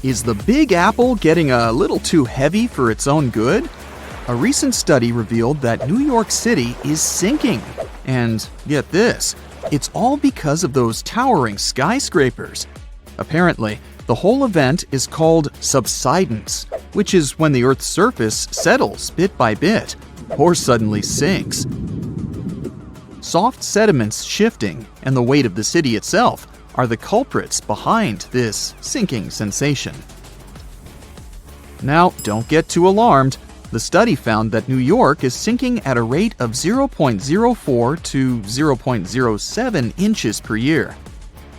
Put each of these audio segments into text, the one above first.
Is the Big Apple getting a little too heavy for its own good? A recent study revealed that New York City is sinking. And get this, it's all because of those towering skyscrapers. Apparently, the whole event is called subsidence, which is when the Earth's surface settles bit by bit, or suddenly sinks. Soft sediments shifting and the weight of the city itself are the culprits behind this sinking sensation. Now, don't get too alarmed. The study found that New York is sinking at a rate of 0.04 to 0.07 inches per year.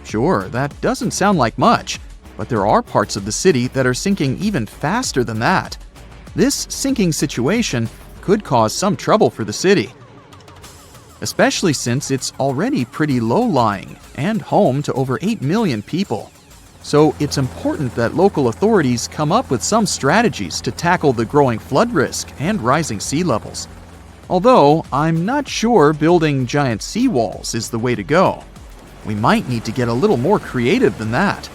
Sure, that doesn't sound like much, but there are parts of the city that are sinking even faster than that. This sinking situation could cause some trouble for the city, especially since it's already pretty low-lying and home to over 8 million people. So it's important that local authorities come up with some strategies to tackle the growing flood risk and rising sea levels. Although, I'm not sure building giant seawalls is the way to go. We might need to get a little more creative than that.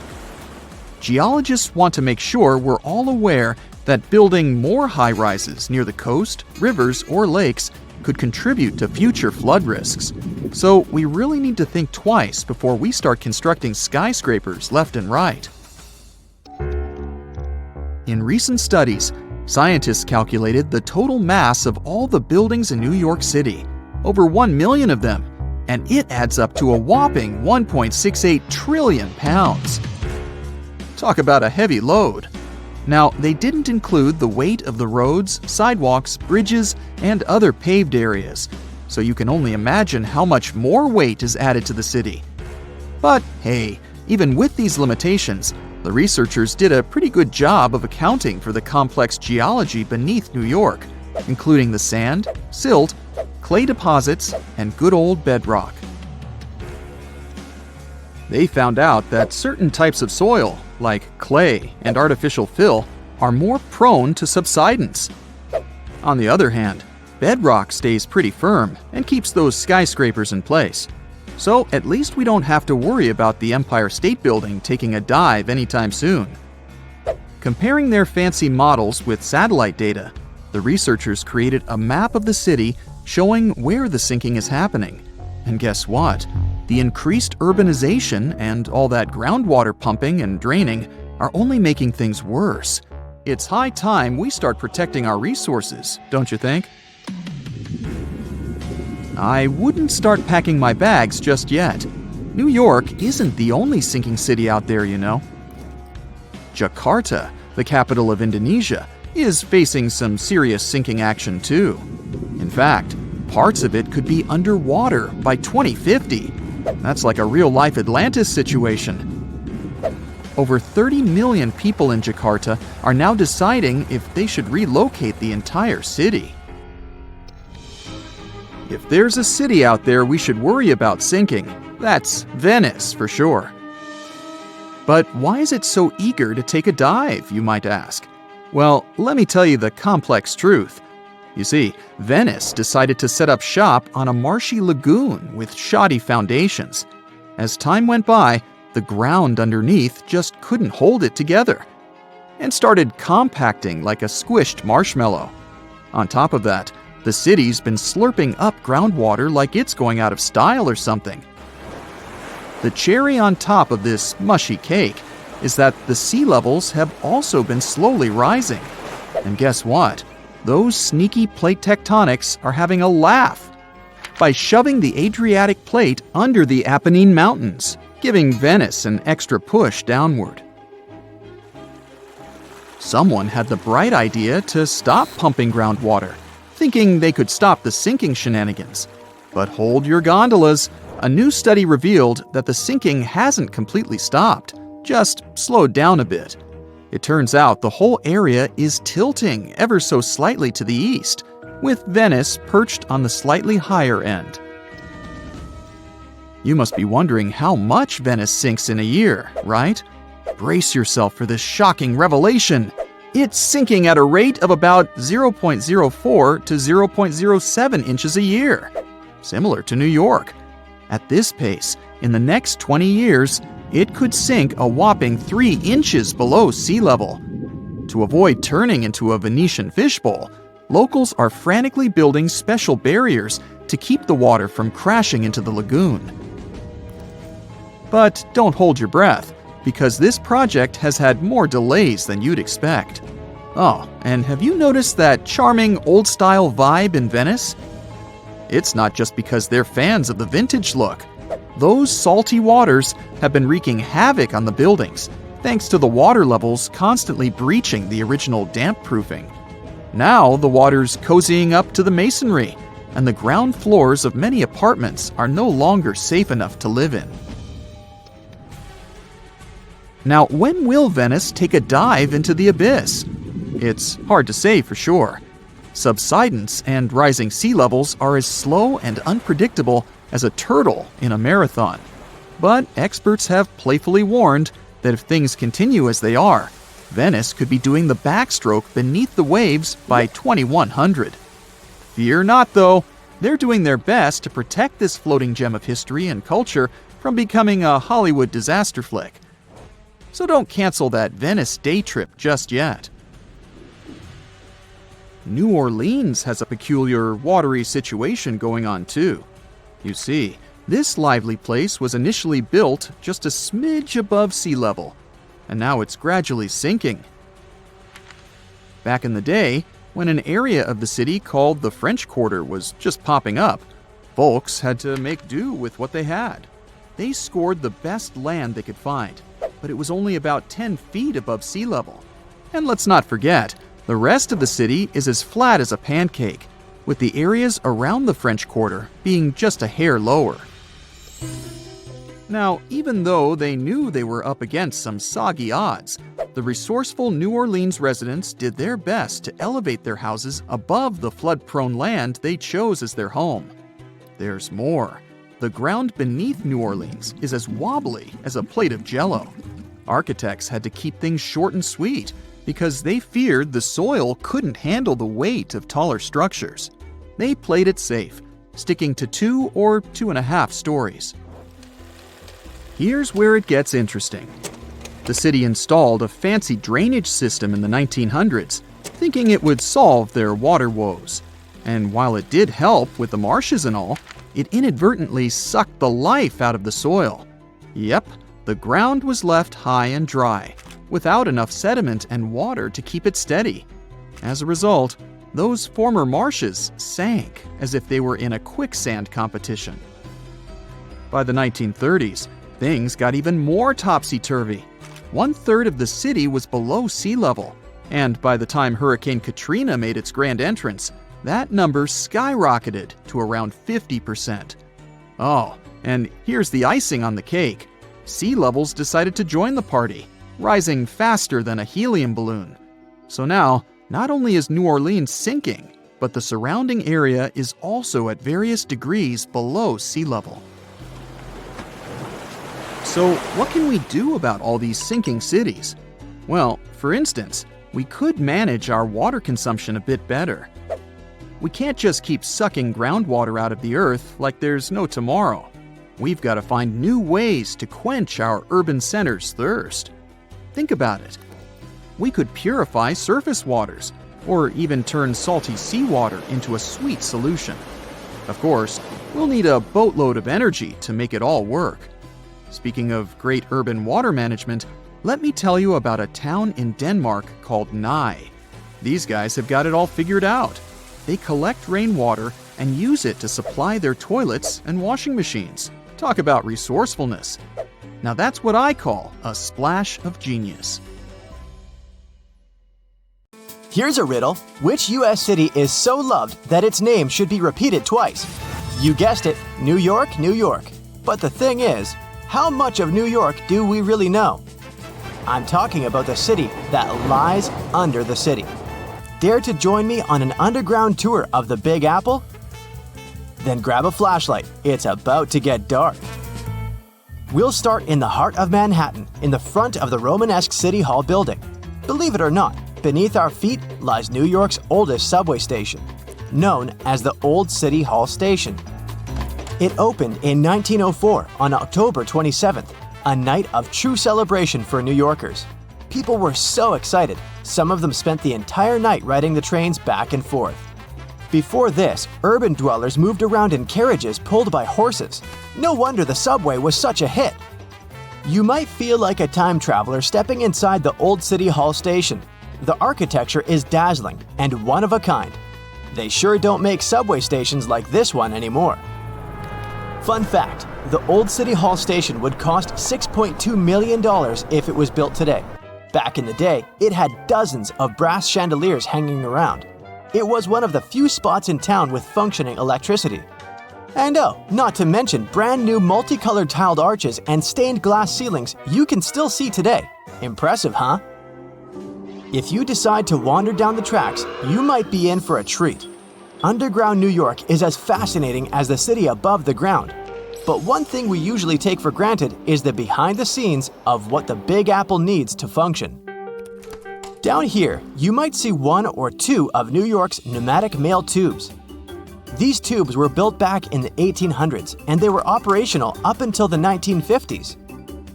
Geologists want to make sure we're all aware that building more high-rises near the coast, rivers, or lakes could contribute to future flood risks. So we really need to think twice before we start constructing skyscrapers left and right. In recent studies, scientists calculated the total mass of all the buildings in New York City, over 1 million of them, and it adds up to a whopping 1.68 trillion pounds. Talk about a heavy load. Now, they didn't include the weight of the roads, sidewalks, bridges, and other paved areas, so you can only imagine how much more weight is added to the city. But hey, even with these limitations, the researchers did a pretty good job of accounting for the complex geology beneath New York, including the sand, silt, clay deposits, and good old bedrock. They found out that certain types of soil, like clay and artificial fill, are more prone to subsidence. On the other hand, bedrock stays pretty firm and keeps those skyscrapers in place. So at least we don't have to worry about the Empire State Building taking a dive anytime soon. Comparing their fancy models with satellite data, the researchers created a map of the city showing where the sinking is happening. And guess what? The increased urbanization and all that groundwater pumping and draining are only making things worse. It's high time we start protecting our resources, don't you think? I wouldn't start packing my bags just yet. New York isn't the only sinking city out there, you know. Jakarta, the capital of Indonesia, is facing some serious sinking action too. In fact, parts of it could be underwater by 2050. That's like a real-life Atlantis situation. Over 30 million people in Jakarta are now deciding if they should relocate the entire city. If there's a city out there we should worry about sinking, that's Venice for sure. But why is it so eager to take a dive, you might ask? Well, let me tell you the complex truth. You see, Venice decided to set up shop on a marshy lagoon with shoddy foundations. As time went by, the ground underneath just couldn't hold it together and started compacting like a squished marshmallow. On top of that, the city's been slurping up groundwater like it's going out of style or something. The cherry on top of this mushy cake is that the sea levels have also been slowly rising. And guess what? Those sneaky plate tectonics are having a laugh by shoving the Adriatic plate under the Apennine Mountains, giving Venice an extra push downward. Someone had the bright idea to stop pumping groundwater, thinking they could stop the sinking shenanigans. But hold your gondolas. A new study revealed that the sinking hasn't completely stopped, just slowed down a bit. It turns out the whole area is tilting ever so slightly to the east, with Venice perched on the slightly higher end. You must be wondering how much Venice sinks in a year, right? Brace yourself for this shocking revelation. It's sinking at a rate of about 0.04 to 0.07 inches a year, similar to New York. At this pace, in the next 20 years, it could sink a whopping 3 inches below sea level. To avoid turning into a Venetian fishbowl, locals are frantically building special barriers to keep the water from crashing into the lagoon. But don't hold your breath, because this project has had more delays than you'd expect. Oh, and have you noticed that charming old-style vibe in Venice? It's not just because they're fans of the vintage look. Those salty waters have been wreaking havoc on the buildings, thanks to the water levels constantly breaching the original damp-proofing. Now the water's cozying up to the masonry, and the ground floors of many apartments are no longer safe enough to live in. Now, when will Venice take a dive into the abyss? It's hard to say for sure. Subsidence and rising sea levels are as slow and unpredictable as a turtle in a marathon. But experts have playfully warned that if things continue as they are, Venice could be doing the backstroke beneath the waves by 2100. Fear not, though. They're doing their best to protect this floating gem of history and culture from becoming a Hollywood disaster flick. So don't cancel that Venice day trip just yet. New Orleans has a peculiar watery situation going on too. You see, this lively place was initially built just a smidge above sea level, and now it's gradually sinking. Back in the day, when an area of the city called the French Quarter was just popping up, folks had to make do with what they had. They scored the best land they could find, but it was only about 10 feet above sea level. And let's not forget, the rest of the city is as flat as a pancake, with the areas around the French Quarter being just a hair lower. Now, even though they knew they were up against some soggy odds, the resourceful New Orleans residents did their best to elevate their houses above the flood-prone land they chose as their home. There's more. The ground beneath New Orleans is as wobbly as a plate of Jell-O. Architects had to keep things short and sweet because they feared the soil couldn't handle the weight of taller structures. They played it safe, sticking to 2 or 2.5 stories. Here's where it gets interesting. The city installed a fancy drainage system in the 1900s, thinking it would solve their water woes. And while it did help with the marshes and all, it inadvertently sucked the life out of the soil. Yep, the ground was left high and dry, without enough sediment and water to keep it steady. As a result, those former marshes sank as if they were in a quicksand competition. By the 1930s, things got even more topsy-turvy. 1/3 of the city was below sea level, and by the time Hurricane Katrina made its grand entrance, that number skyrocketed to around 50%. Oh, and here's the icing on the cake. Sea levels decided to join the party, rising faster than a helium balloon. So now, not only is New Orleans sinking, but the surrounding area is also at various degrees below sea level. So what can we do about all these sinking cities? Well, for instance, we could manage our water consumption a bit better. We can't just keep sucking groundwater out of the earth like there's no tomorrow. We've got to find new ways to quench our urban centers' thirst. Think about it. We could purify surface waters, or even turn salty seawater into a sweet solution. Of course, we'll need a boatload of energy to make it all work. Speaking of great urban water management, let me tell you about a town in Denmark called Nye. These guys have got it all figured out. They collect rainwater and use it to supply their toilets and washing machines. Talk about resourcefulness. Now that's what I call a splash of genius. Here's a riddle. Which U.S. city is so loved that its name should be repeated twice? You guessed it, New York, New York. But the thing is, how much of New York do we really know? I'm talking about the city that lies under the city. Dare to join me on an underground tour of the Big Apple? Then grab a flashlight. It's about to get dark. We'll start in the heart of Manhattan, in the front of the Romanesque City Hall building. Believe it or not, beneath our feet lies New York's oldest subway station, known as the Old City Hall Station. It opened in 1904 on October 27th, a night of true celebration for New Yorkers. People were so excited, some of them spent the entire night riding the trains back and forth. Before this, urban dwellers moved around in carriages pulled by horses. No wonder the subway was such a hit. You might feel like a time traveler stepping inside the old City Hall station. The architecture is dazzling and one of a kind. They sure don't make subway stations like this one anymore. Fun fact, the old City Hall station would cost $6.2 million if it was built today. Back in the day, it had dozens of brass chandeliers hanging around. It was one of the few spots in town with functioning electricity. And oh, not to mention brand new multicolored tiled arches and stained glass ceilings you can still see today. Impressive, huh? If you decide to wander down the tracks, you might be in for a treat. Underground New York is as fascinating as the city above the ground. But one thing we usually take for granted is the behind the scenes of what the Big Apple needs to function. Down here, you might see one or two of New York's pneumatic mail tubes. These tubes were built back in the 1800s and they were operational up until the 1950s.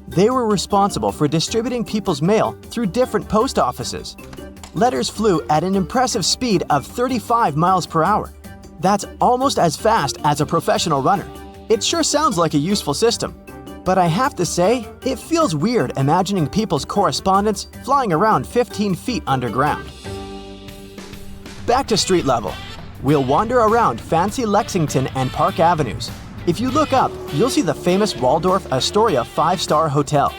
They were responsible for distributing people's mail through different post offices. Letters flew at an impressive speed of 35 miles per hour. That's almost as fast as a professional runner. It sure sounds like a useful system. But I have to say, it feels weird imagining people's correspondence flying around 15 feet underground. Back to street level. We'll wander around fancy Lexington and Park Avenues. If you look up, you'll see the famous Waldorf Astoria 5-star hotel.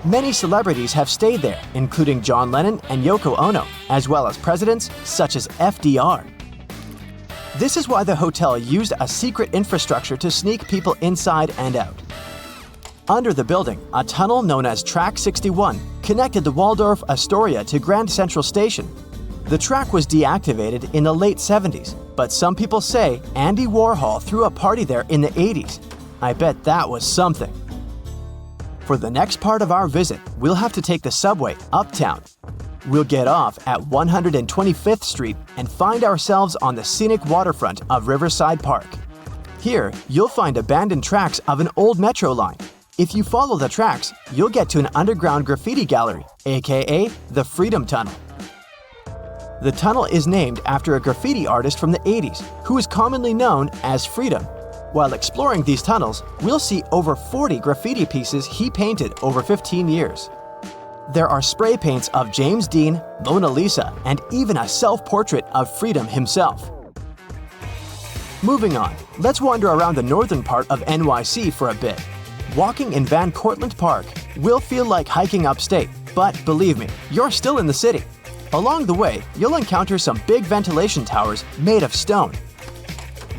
Many celebrities have stayed there, including John Lennon and Yoko Ono, as well as presidents such as FDR. This is why the hotel used a secret infrastructure to sneak people inside and out. Under the building, a tunnel known as Track 61 connected the Waldorf Astoria to Grand Central Station. The track was deactivated in the late 70s, but some people say Andy Warhol threw a party there in the 80s. I bet that was something. For the next part of our visit, we'll have to take the subway uptown. We'll get off at 125th Street and find ourselves on the scenic waterfront of Riverside Park. Here, you'll find abandoned tracks of an old metro line. If you follow the tracks, you'll get to an underground graffiti gallery, aka the Freedom Tunnel. The tunnel is named after a graffiti artist from the 80s who is commonly known as Freedom. While exploring these tunnels, we'll see over 40 graffiti pieces he painted over 15 years. There are spray paints of James Dean, Mona Lisa, and even a self-portrait of Freedom himself. Moving on, let's wander around the northern part of NYC for a bit. Walking in Van Cortlandt Park will feel like hiking upstate, but believe me, you're still in the city. Along the way, you'll encounter some big ventilation towers made of stone.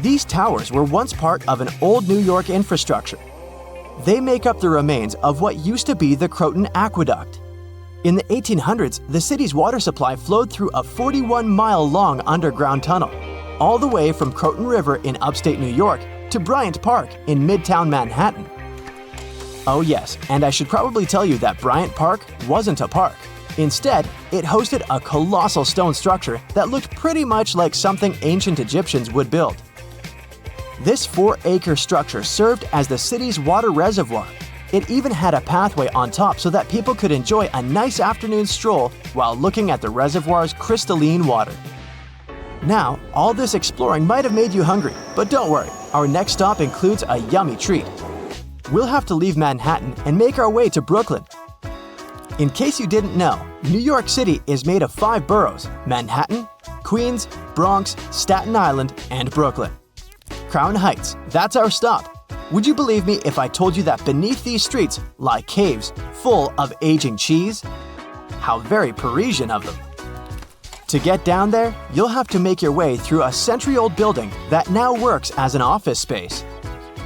These towers were once part of an old New York infrastructure. They make up the remains of what used to be the Croton Aqueduct. In the 1800s, the city's water supply flowed through a 41-mile-long underground tunnel, all the way from Croton River in upstate New York to Bryant Park in Midtown Manhattan. Oh yes, and I should probably tell you that Bryant Park wasn't a park. Instead, it hosted a colossal stone structure that looked pretty much like something ancient Egyptians would build. This 4-acre structure served as the city's water reservoir. It even had a pathway on top so that people could enjoy a nice afternoon stroll while looking at the reservoir's crystalline water. Now, all this exploring might have made you hungry, but don't worry, our next stop includes a yummy treat. We'll have to leave Manhattan and make our way to Brooklyn. In case you didn't know, New York City is made of 5 boroughs: Manhattan, Queens, Bronx, Staten Island, and Brooklyn. Crown Heights, that's our stop. Would you believe me if I told you that beneath these streets lie caves full of aging cheese? How very Parisian of them. To get down there, you'll have to make your way through a century-old building that now works as an office space.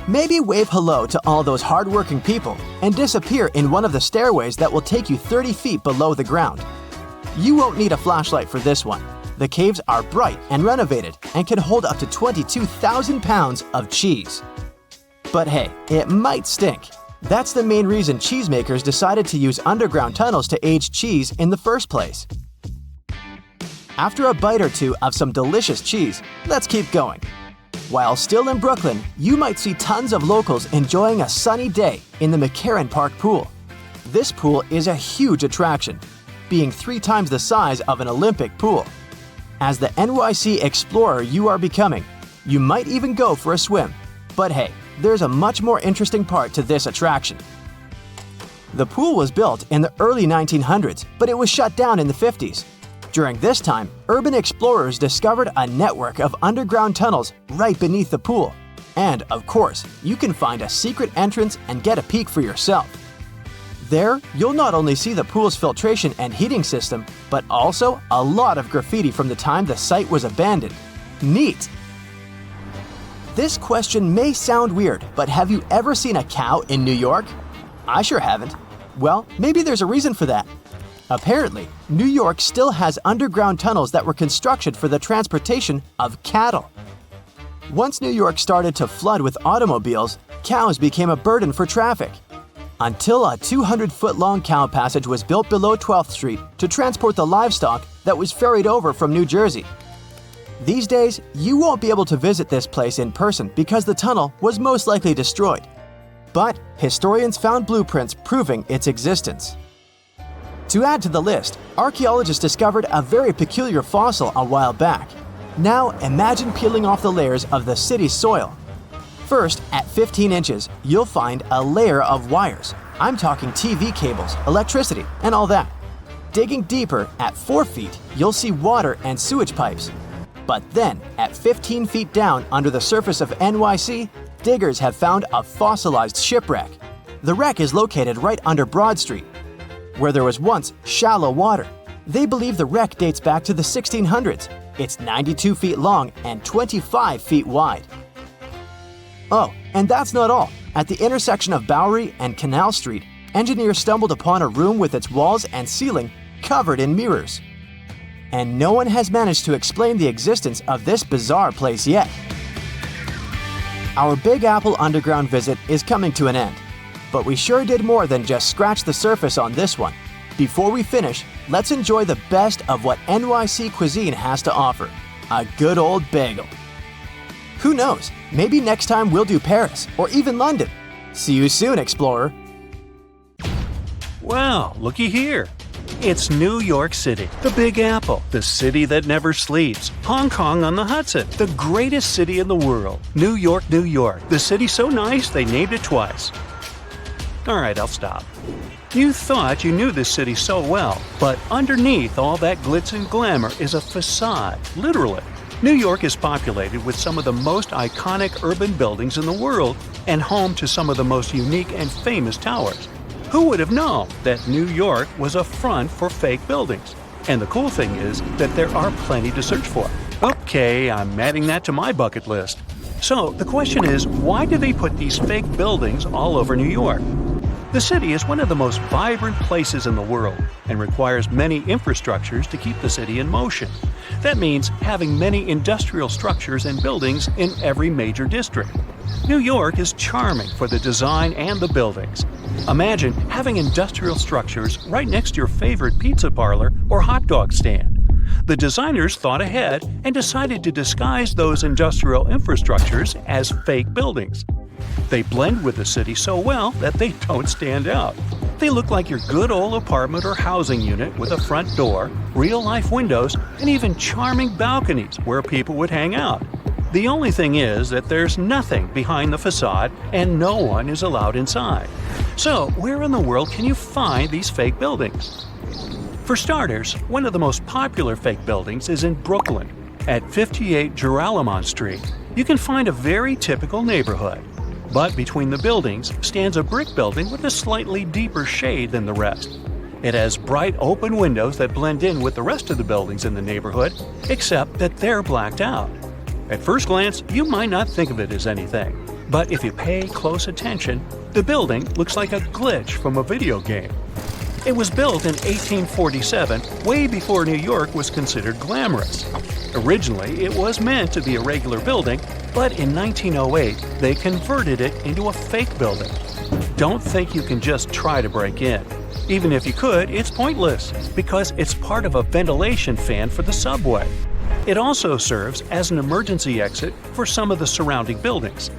Maybe wave hello to all those hardworking people and disappear in one of the stairways that will take you 30 feet below the ground. You won't need a flashlight for this one. The caves are bright and renovated and can hold up to 22,000 pounds of cheese. But hey, it might stink. That's the main reason cheesemakers decided to use underground tunnels to age cheese in the first place. After a bite or two of some delicious cheese, let's keep going. While still in Brooklyn, you might see tons of locals enjoying a sunny day in the McCarran Park pool. This pool is a huge attraction, being 3 times the size of an Olympic pool. As the NYC explorer you are becoming, you might even go for a swim. But hey, there's a much more interesting part to this attraction. The pool was built in the early 1900s, but it was shut down in the 50s. During this time, urban explorers discovered a network of underground tunnels right beneath the pool. And, of course, you can find a secret entrance and get a peek for yourself. There, you'll not only see the pool's filtration and heating system, but also a lot of graffiti from the time the site was abandoned. Neat! This question may sound weird, but have you ever seen a cow in New York? I sure haven't. Well, maybe there's a reason for that. Apparently, New York still has underground tunnels that were constructed for the transportation of cattle. Once New York started to flood with automobiles, cows became a burden for traffic. Until a 200-foot-long cow passage was built below 12th Street to transport the livestock that was ferried over from New Jersey. These days, you won't be able to visit this place in person because the tunnel was most likely destroyed. But historians found blueprints proving its existence. To add to the list, archaeologists discovered a very peculiar fossil a while back. Now imagine peeling off the layers of the city's soil. First, at 15 inches, you'll find a layer of wires. I'm talking TV cables, electricity, and all that. Digging deeper, at 4 feet, you'll see water and sewage pipes. But then, at 15 feet down under the surface of NYC, diggers have found a fossilized shipwreck. The wreck is located right under Broad Street, where there was once shallow water. They believe the wreck dates back to the 1600s. It's 92 feet long and 25 feet wide. Oh, and that's not all. At the intersection of Bowery and Canal Street, engineers stumbled upon a room with its walls and ceiling covered in mirrors. And no one has managed to explain the existence of this bizarre place yet. Our Big Apple Underground visit is coming to an end, but we sure did more than just scratch the surface on this one. Before we finish, let's enjoy the best of what NYC cuisine has to offer, a good old bagel. Who knows, maybe next time we'll do Paris or even London. See you soon, explorer. Wow, looky here. It's New York City, the Big Apple, the city that never sleeps. Hong Kong on the Hudson, the greatest city in the world. New York, New York, the city so nice they named it twice. Alright, I'll stop. You thought you knew this city so well, but underneath all that glitz and glamour is a facade, literally. New York is populated with some of the most iconic urban buildings in the world and home to some of the most unique and famous towers. Who would have known that New York was a front for fake buildings? And the cool thing is that there are plenty to search for. Okay, I'm adding that to my bucket list. So the question is, why do they put these fake buildings all over New York? The city is one of the most vibrant places in the world and requires many infrastructures to keep the city in motion. That means having many industrial structures and buildings in every major district. New York is charming for the design and the buildings. Imagine having industrial structures right next to your favorite pizza parlor or hot dog stand. The designers thought ahead and decided to disguise those industrial infrastructures as fake buildings. They blend with the city so well that they don't stand out. They look like your good old apartment or housing unit with a front door, real-life windows, and even charming balconies where people would hang out. The only thing is that there's nothing behind the facade and no one is allowed inside. So, where in the world can you find these fake buildings? For starters, one of the most popular fake buildings is in Brooklyn. At 58 Joralemon Street, you can find a very typical neighborhood. But between the buildings stands a brick building with a slightly deeper shade than the rest. It has bright open windows that blend in with the rest of the buildings in the neighborhood, except that they're blacked out. At first glance, you might not think of it as anything, but if you pay close attention, the building looks like a glitch from a video game. It was built in 1847, way before New York was considered glamorous. Originally, it was meant to be a regular building, but in 1908, they converted it into a fake building. Don't think you can just try to break in. Even if you could, it's pointless, because it's part of a ventilation fan for the subway. It also serves as an emergency exit for some of the surrounding buildings.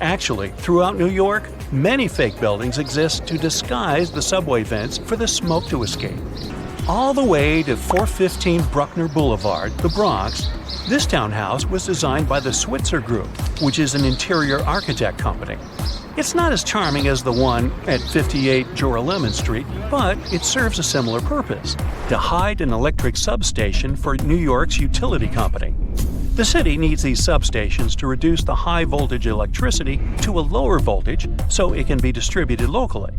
Actually, throughout New York, many fake buildings exist to disguise the subway vents for the smoke to escape. All the way to 415 Bruckner Boulevard, the Bronx, this townhouse was designed by the Switzer Group, which is an interior architect company. It's not as charming as the one at 58 Joralemon Street, but it serves a similar purpose: to hide an electric substation for New York's utility company. The city needs these substations to reduce the high-voltage electricity to a lower voltage so it can be distributed locally.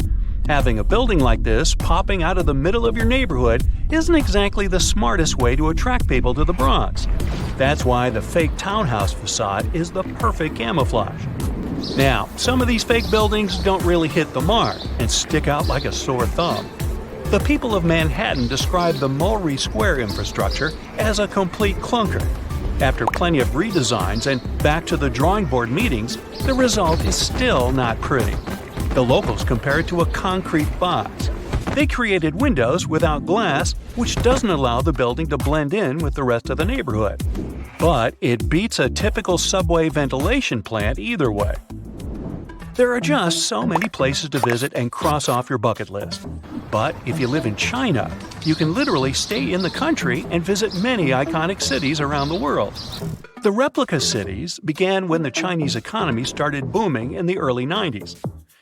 Having a building like this popping out of the middle of your neighborhood isn't exactly the smartest way to attract people to the Bronx. That's why the fake townhouse facade is the perfect camouflage. Now, some of these fake buildings don't really hit the mark and stick out like a sore thumb. The people of Manhattan describe the Mulberry Square infrastructure as a complete clunker. After plenty of redesigns and back to the drawing board meetings, the result is still not pretty. The locals compare it to a concrete box. They created windows without glass, which doesn't allow the building to blend in with the rest of the neighborhood. But it beats a typical subway ventilation plant either way. There are just so many places to visit and cross off your bucket list. But if you live in China, you can literally stay in the country and visit many iconic cities around the world. The replica cities began when the Chinese economy started booming in the early 90s.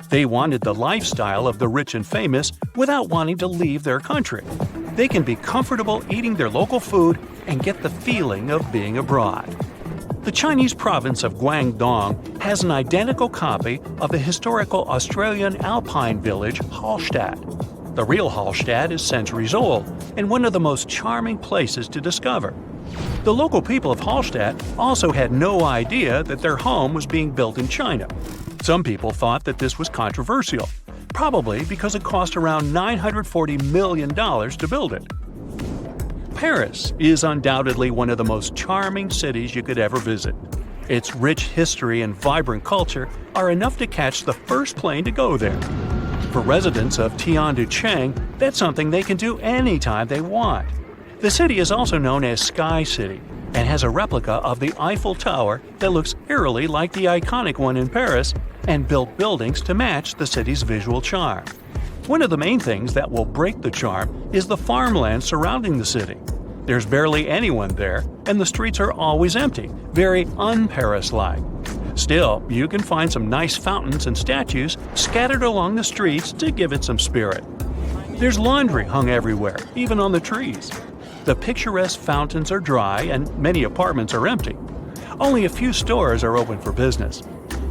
They wanted the lifestyle of the rich and famous without wanting to leave their country. They can be comfortable eating their local food and get the feeling of being abroad. The Chinese province of Guangdong has an identical copy of the historical Australian alpine village Hallstatt. The real Hallstatt is centuries old and one of the most charming places to discover. The local people of Hallstatt also had no idea that their home was being built in China. Some people thought that this was controversial, probably because it cost around $940 million to build it. Paris is undoubtedly one of the most charming cities you could ever visit. Its rich history and vibrant culture are enough to catch the first plane to go there. For residents of Tianducheng, that's something they can do anytime they want. The city is also known as Sky City and has a replica of the Eiffel Tower that looks eerily like the iconic one in Paris and built buildings to match the city's visual charm. One of the main things that will break the charm is the farmland surrounding the city. There's barely anyone there, and the streets are always empty, very un-Paris-like. Still, you can find some nice fountains and statues scattered along the streets to give it some spirit. There's laundry hung everywhere, even on the trees. The picturesque fountains are dry and many apartments are empty. Only a few stores are open for business.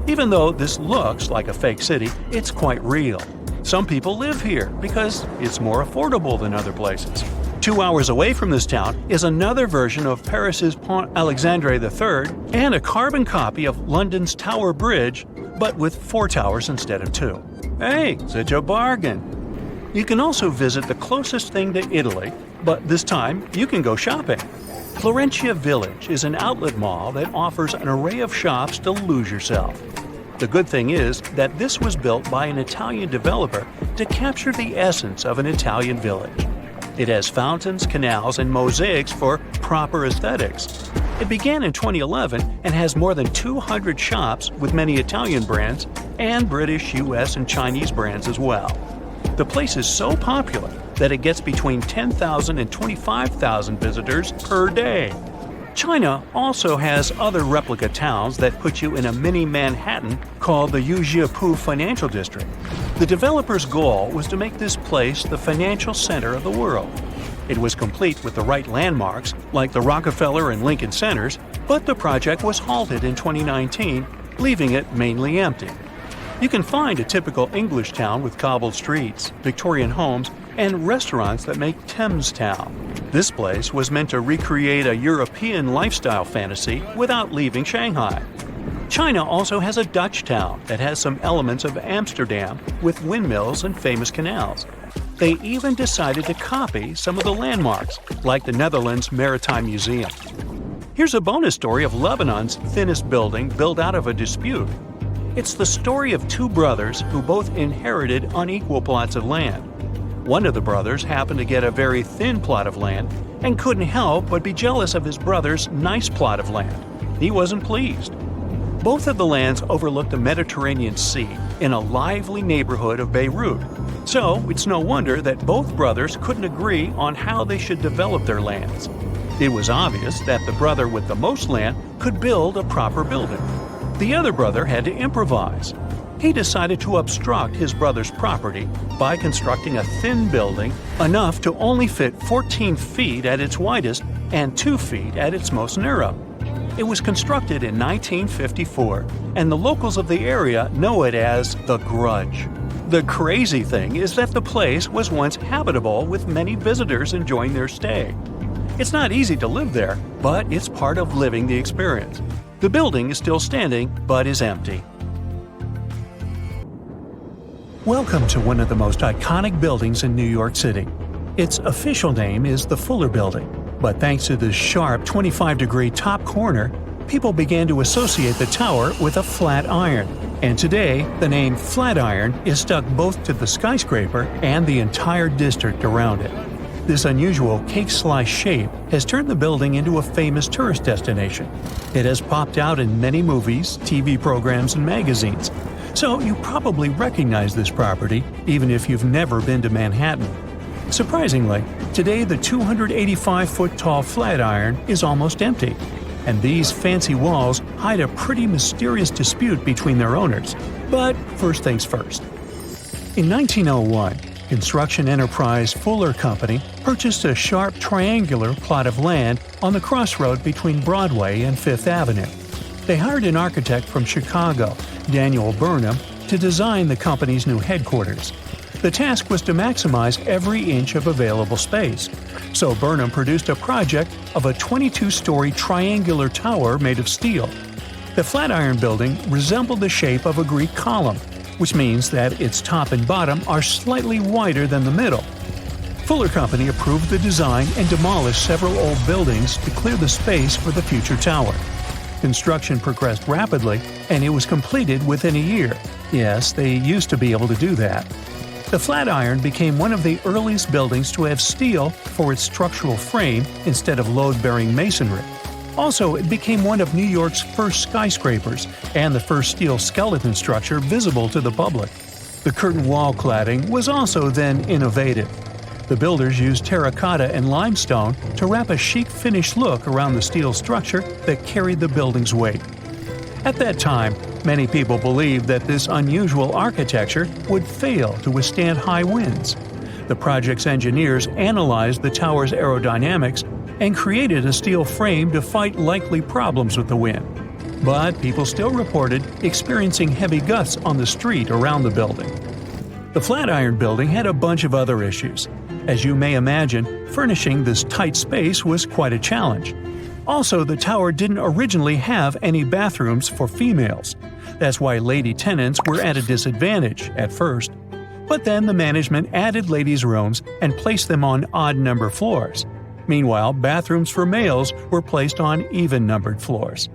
Even though this looks like a fake city, it's quite real. Some people live here because it's more affordable than other places. 2 hours away from this town is another version of Paris's Pont Alexandre III and a carbon copy of London's Tower Bridge, but with 4 towers instead of 2. Hey, such a bargain! You can also visit the closest thing to Italy, but this time you can go shopping. Florentia Village is an outlet mall that offers an array of shops to lose yourself. The good thing is that this was built by an Italian developer to capture the essence of an Italian village. It has fountains, canals, and mosaics for proper aesthetics. It began in 2011 and has more than 200 shops with many Italian brands and British, US, and Chinese brands as well. The place is so popular that it gets between 10,000 and 25,000 visitors per day. China also has other replica towns that put you in a mini Manhattan called the Yujiapu Financial District. The developer's goal was to make this place the financial center of the world. It was complete with the right landmarks, like the Rockefeller and Lincoln Centers, but the project was halted in 2019, leaving it mainly empty. You can find a typical English town with cobbled streets, Victorian homes, and restaurants that make Thames Town. This place was meant to recreate a European lifestyle fantasy without leaving Shanghai. China also has a Dutch town that has some elements of Amsterdam with windmills and famous canals. They even decided to copy some of the landmarks, like the Netherlands Maritime Museum. Here's a bonus story of Lebanon's thinnest building built out of a dispute. It's the story of 2 brothers who both inherited unequal plots of land. One of the brothers happened to get a very thin plot of land and couldn't help but be jealous of his brother's nice plot of land. He wasn't pleased. Both of the lands overlooked the Mediterranean Sea in a lively neighborhood of Beirut. So it's no wonder that both brothers couldn't agree on how they should develop their lands. It was obvious that the brother with the most land could build a proper building. The other brother had to improvise. He decided to obstruct his brother's property by constructing a thin building enough to only fit 14 feet at its widest and 2 feet at its most narrow. It was constructed in 1954, and the locals of the area know it as the Grudge. The crazy thing is that the place was once habitable with many visitors enjoying their stay. It's not easy to live there, but it's part of living the experience. The building is still standing, but is empty. Welcome to one of the most iconic buildings in New York City. Its official name is the Fuller Building, but thanks to the sharp 25-degree top corner, people began to associate the tower with a flat iron. And today, the name Flatiron is stuck both to the skyscraper and the entire district around it. This unusual cake-slice shape has turned the building into a famous tourist destination. It has popped out in many movies, TV programs, and magazines. So you probably recognize this property, even if you've never been to Manhattan. Surprisingly, today the 285-foot-tall Flatiron is almost empty, and these fancy walls hide a pretty mysterious dispute between their owners. But first things first. In 1901, construction enterprise Fuller Company purchased a sharp triangular plot of land on the crossroad between Broadway and Fifth Avenue. They hired an architect from Chicago, Daniel Burnham, to design the company's new headquarters. The task was to maximize every inch of available space, so Burnham produced a project of a 22-story triangular tower made of steel. The Flatiron building resembled the shape of a Greek column, which means that its top and bottom are slightly wider than the middle. Fuller Company approved the design and demolished several old buildings to clear the space for the future tower. Construction progressed rapidly, and it was completed within a year. Yes, they used to be able to do that. The Flatiron became one of the earliest buildings to have steel for its structural frame instead of load-bearing masonry. Also, it became one of New York's first skyscrapers and the first steel skeleton structure visible to the public. The curtain wall cladding was also then innovative. The builders used terracotta and limestone to wrap a chic finish look around the steel structure that carried the building's weight. At that time, many people believed that this unusual architecture would fail to withstand high winds. The project's engineers analyzed the tower's aerodynamics and created a steel frame to fight likely problems with the wind. But people still reported experiencing heavy gusts on the street around the building. The Flatiron building had a bunch of other issues. As you may imagine, furnishing this tight space was quite a challenge. Also, the tower didn't originally have any bathrooms for females. That's why lady tenants were at a disadvantage at first. But then the management added ladies' rooms and placed them on odd-number floors. Meanwhile, bathrooms for males were placed on even-numbered floors.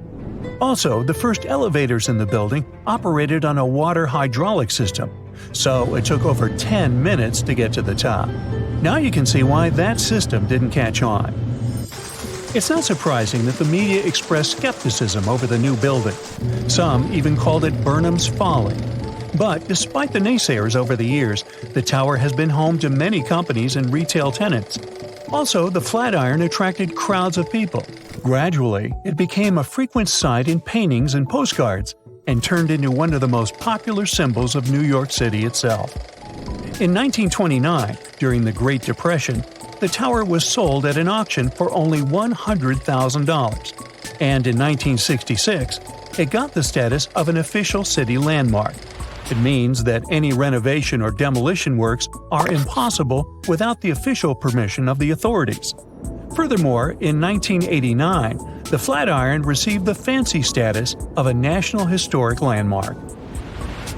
Also, the first elevators in the building operated on a water hydraulic system, so it took over 10 minutes to get to the top. Now you can see why that system didn't catch on. It's not surprising that the media expressed skepticism over the new building. Some even called it Burnham's folly. But despite the naysayers over the years, the tower has been home to many companies and retail tenants. Also, the Flatiron attracted crowds of people. Gradually, it became a frequent sight in paintings and postcards, and turned into one of the most popular symbols of New York City itself. In 1929, during the Great Depression, the tower was sold at an auction for only $100,000. And in 1966, it got the status of an official city landmark. It means that any renovation or demolition works are impossible without the official permission of the authorities. Furthermore, in 1989, the Flatiron received the fancy status of a National Historic Landmark.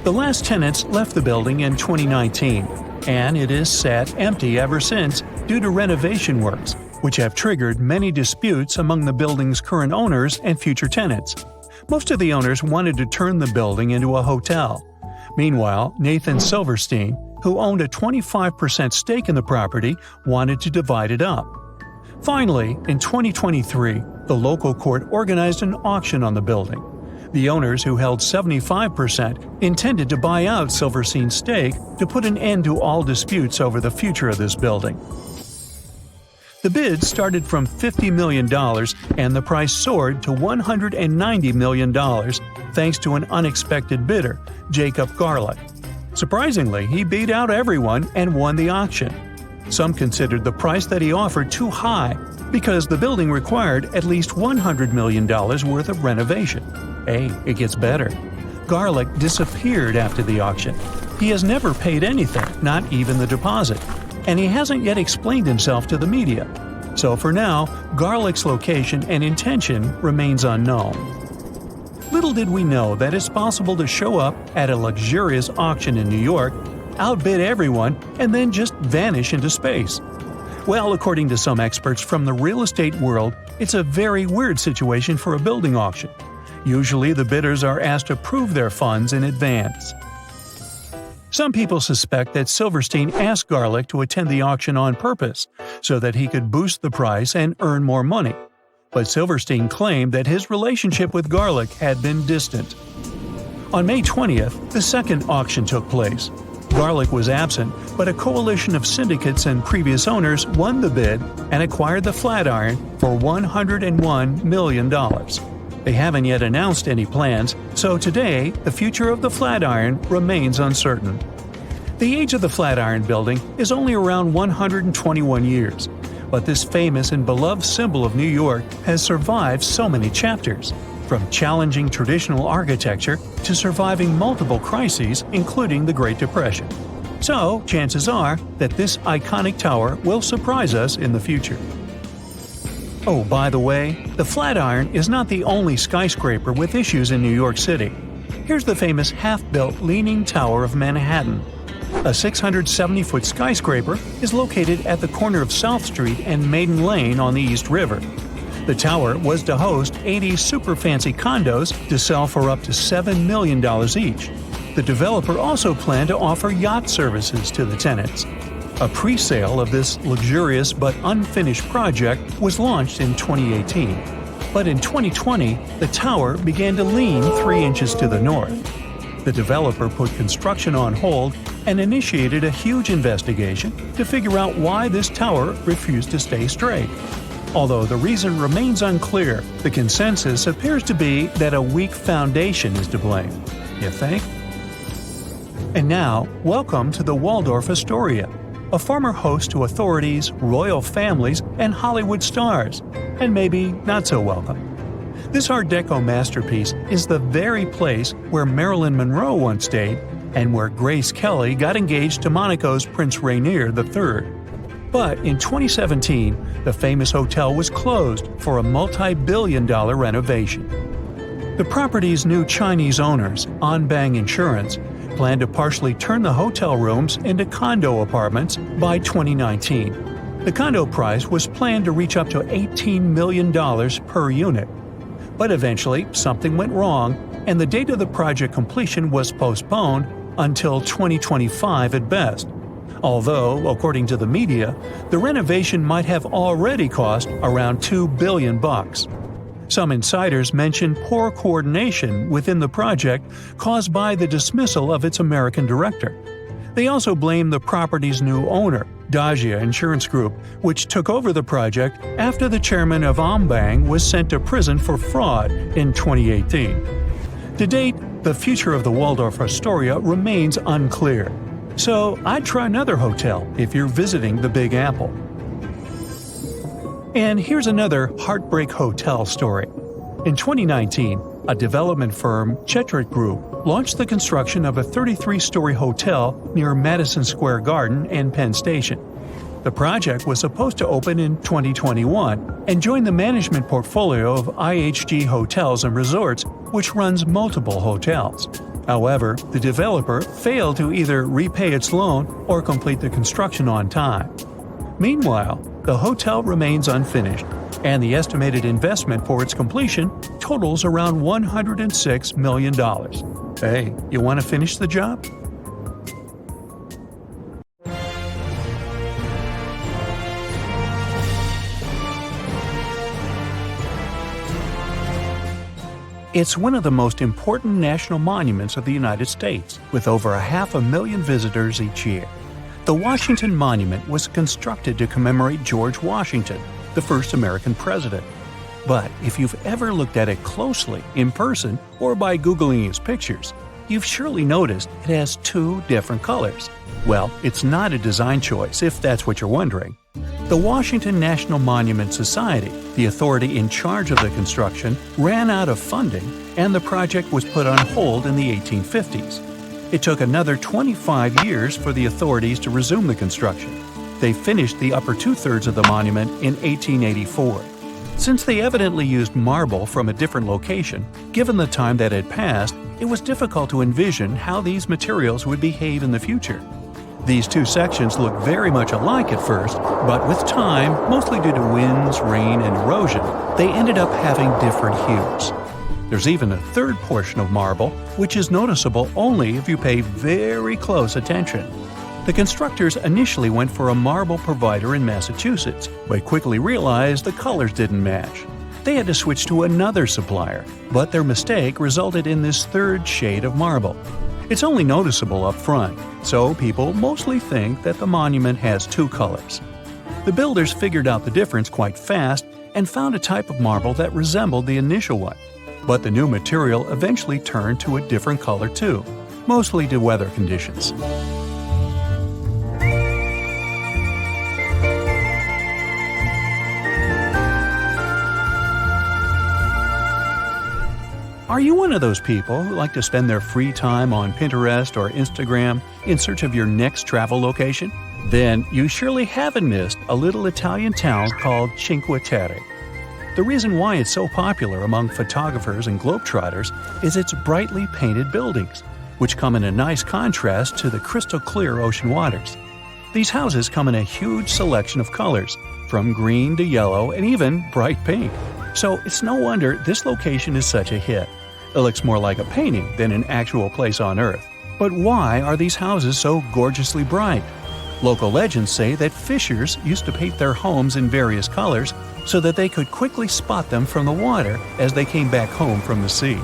The last tenants left the building in 2019, and it is sat empty ever since due to renovation works, which have triggered many disputes among the building's current owners and future tenants. Most of the owners wanted to turn the building into a hotel. Meanwhile, Nathan Silverstein, who owned a 25% stake in the property, wanted to divide it up. Finally, in 2023, the local court organized an auction on the building. The owners, who held 75%, intended to buy out Silverstein's stake to put an end to all disputes over the future of this building. The bid started from $50 million and the price soared to $190 million thanks to an unexpected bidder, Jacob Garlick. Surprisingly, he beat out everyone and won the auction. Some considered the price that he offered too high because the building required at least $100 million worth of renovation. Hey, it gets better. Garlick disappeared after the auction. He has never paid anything, not even the deposit, and he hasn't yet explained himself to the media. So for now, Garlick's location and intention remains unknown. Little did we know that it's possible to show up at a luxurious auction in New York, outbid everyone, and then just vanish into space. Well, according to some experts from the real estate world, it's a very weird situation for a building auction. Usually the bidders are asked to prove their funds in advance. Some people suspect that Silverstein asked Garlick to attend the auction on purpose, so that he could boost the price and earn more money. But Silverstein claimed that his relationship with Garlick had been distant. On May 20th, the second auction took place. Garlick was absent, but a coalition of syndicates and previous owners won the bid and acquired the Flatiron for $101 million. They haven't yet announced any plans, so today the future of the Flatiron remains uncertain. The age of the Flatiron building is only around 121 years, but this famous and beloved symbol of New York has survived so many chapters, from challenging traditional architecture to surviving multiple crises, including the Great Depression. So, chances are that this iconic tower will surprise us in the future. Oh, by the way, the Flatiron is not the only skyscraper with issues in New York City. Here's the famous half-built Leaning Tower of Manhattan. A 670-foot skyscraper is located at the corner of South Street and Maiden Lane on the East River. The tower was to host 80 super fancy condos to sell for up to $7 million each. The developer also planned to offer yacht services to the tenants. A pre-sale of this luxurious but unfinished project was launched in 2018. But in 2020, the tower began to lean 3 inches to the north. The developer put construction on hold and initiated a huge investigation to figure out why this tower refused to stay straight. Although the reason remains unclear, the consensus appears to be that a weak foundation is to blame. You think? And now, welcome to the Waldorf Astoria, a former host to authorities, royal families, and Hollywood stars, and maybe not so welcome. This Art Deco masterpiece is the very place where Marilyn Monroe once stayed and where Grace Kelly got engaged to Monaco's Prince Rainier III. But in 2017, the famous hotel was closed for a multi-billion-dollar renovation. The property's new Chinese owners, Anbang Insurance, plan to partially turn the hotel rooms into condo apartments by 2019. The condo price was planned to reach up to $18 million per unit. But eventually, something went wrong, and the date of the project completion was postponed until 2025 at best. Although, according to the media, the renovation might have already cost around $2 billion. Some insiders mention poor coordination within the project caused by the dismissal of its American director. They also blame the property's new owner, Dagia Insurance Group, which took over the project after the chairman of Anbang was sent to prison for fraud in 2018. To date, the future of the Waldorf Astoria remains unclear. So I'd try another hotel if you're visiting the Big Apple. And here's another heartbreak hotel story. In 2019, a development firm, Chetrit Group, launched the construction of a 33-story hotel near Madison Square Garden and Penn Station. The project was supposed to open in 2021 and join the management portfolio of IHG Hotels and Resorts, which runs multiple hotels. However, the developer failed to either repay its loan or complete the construction on time. Meanwhile, the hotel remains unfinished, and the estimated investment for its completion totals around $106 million. Hey, you want to finish the job? It's one of the most important national monuments of the United States, with over 500,000 visitors each year. The Washington Monument was constructed to commemorate George Washington, the first American president. But if you've ever looked at it closely, in person, or by Googling its pictures, you've surely noticed it has two different colors. Well, it's not a design choice, if that's what you're wondering. The Washington National Monument Society, the authority in charge of the construction, ran out of funding, and the project was put on hold in the 1850s. It took another 25 years for the authorities to resume the construction. They finished the upper two-thirds of the monument in 1884. Since they evidently used marble from a different location, given the time that had passed, it was difficult to envision how these materials would behave in the future. These two sections look very much alike at first, but with time, mostly due to winds, rain, and erosion, they ended up having different hues. There's even a third portion of marble, which is noticeable only if you pay very close attention. The constructors initially went for a marble provider in Massachusetts, but quickly realized the colors didn't match. They had to switch to another supplier, but their mistake resulted in this third shade of marble. It's only noticeable up front, so people mostly think that the monument has two colors. The builders figured out the difference quite fast and found a type of marble that resembled the initial one. But the new material eventually turned to a different color too, mostly due to weather conditions. Are you one of those people who like to spend their free time on Pinterest or Instagram in search of your next travel location? Then you surely haven't missed a little Italian town called Cinque Terre. The reason why it's so popular among photographers and globetrotters is its brightly painted buildings, which come in a nice contrast to the crystal clear ocean waters. These houses come in a huge selection of colors, from green to yellow and even bright pink. So it's no wonder this location is such a hit. It looks more like a painting than an actual place on Earth. But why are these houses so gorgeously bright? Local legends say that fishers used to paint their homes in various colors so that they could quickly spot them from the water as they came back home from the sea.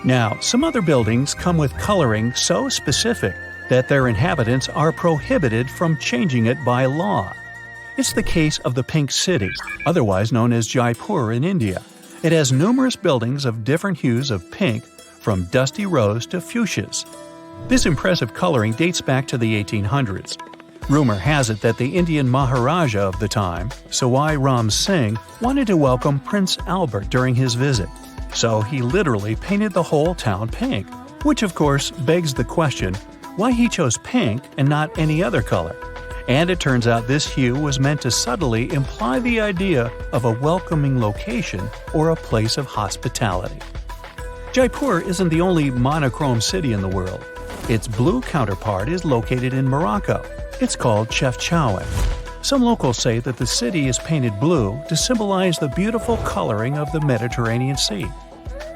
Now, some other buildings come with coloring so specific that their inhabitants are prohibited from changing it by law. It's the case of the Pink City, otherwise known as Jaipur in India. It has numerous buildings of different hues of pink, from dusty rose to fuchsias. This impressive coloring dates back to the 1800s. Rumor has it that the Indian Maharaja of the time, Sawai Ram Singh, wanted to welcome Prince Albert during his visit. So he literally painted the whole town pink, which of course begs the question, why he chose pink and not any other color? And it turns out this hue was meant to subtly imply the idea of a welcoming location or a place of hospitality. Jaipur isn't the only monochrome city in the world. Its blue counterpart is located in Morocco. It's called Chefchaouen. Some locals say that the city is painted blue to symbolize the beautiful coloring of the Mediterranean Sea.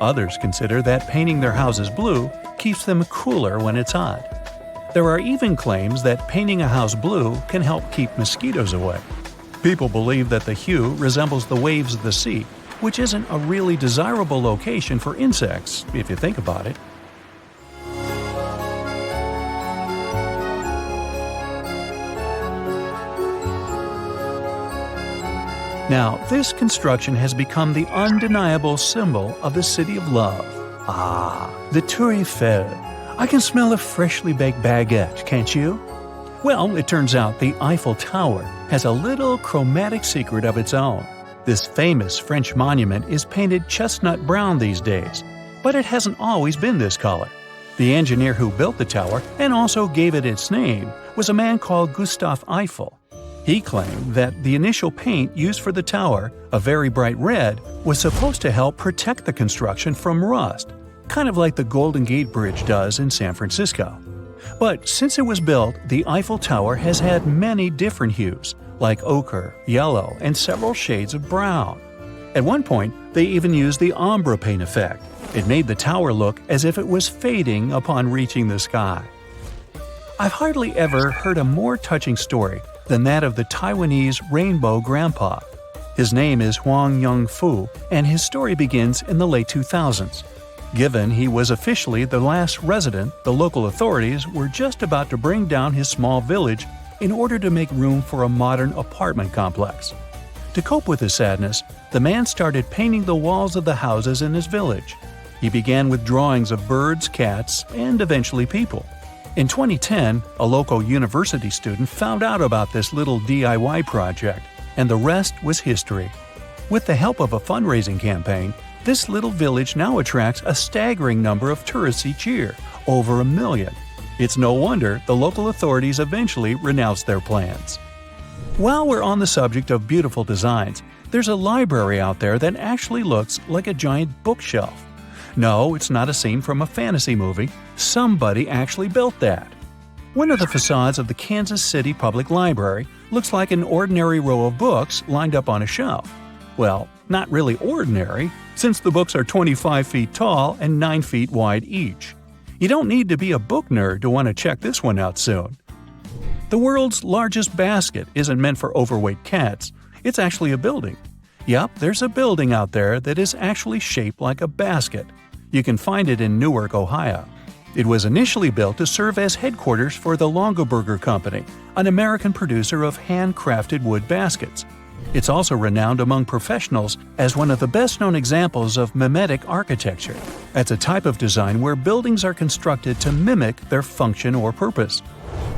Others consider that painting their houses blue keeps them cooler when it's hot. There are even claims that painting a house blue can help keep mosquitoes away. People believe that the hue resembles the waves of the sea, which isn't a really desirable location for insects, if you think about it. Now, this construction has become the undeniable symbol of the City of Love. The Tour Eiffel. I can smell a freshly baked baguette, can't you? Well, it turns out the Eiffel Tower has a little chromatic secret of its own. This famous French monument is painted chestnut brown these days, but it hasn't always been this color. The engineer who built the tower and also gave it its name was a man called Gustave Eiffel. He claimed that the initial paint used for the tower, a very bright red, was supposed to help protect the construction from rust, kind of like the Golden Gate Bridge does in San Francisco. But since it was built, the Eiffel Tower has had many different hues, like ochre, yellow, and several shades of brown. At one point, they even used the ombre paint effect. It made the tower look as if it was fading upon reaching the sky. I've hardly ever heard a more touching story than that of the Taiwanese Rainbow Grandpa. His name is Huang Yongfu, and his story begins in the late 2000s. Given he was officially the last resident, the local authorities were just about to bring down his small village in order to make room for a modern apartment complex. To cope with his sadness, the man started painting the walls of the houses in his village. He began with drawings of birds, cats, and eventually people. In 2010, a local university student found out about this little DIY project, and the rest was history. With the help of a fundraising campaign, this little village now attracts a staggering number of tourists each year, over 1 million. It's no wonder the local authorities eventually renounced their plans. While we're on the subject of beautiful designs, there's a library out there that actually looks like a giant bookshelf. No, it's not a scene from a fantasy movie. Somebody actually built that. One of the facades of the Kansas City Public Library looks like an ordinary row of books lined up on a shelf. Well, not really ordinary, since the books are 25 feet tall and 9 feet wide each. You don't need to be a book nerd to want to check this one out soon. The world's largest basket isn't meant for overweight cats. It's actually a building. Yup, there's a building out there that is actually shaped like a basket. You can find it in Newark, Ohio. It was initially built to serve as headquarters for the Longaberger Company, an American producer of handcrafted wood baskets. It's also renowned among professionals as one of the best-known examples of mimetic architecture. That's a type of design where buildings are constructed to mimic their function or purpose.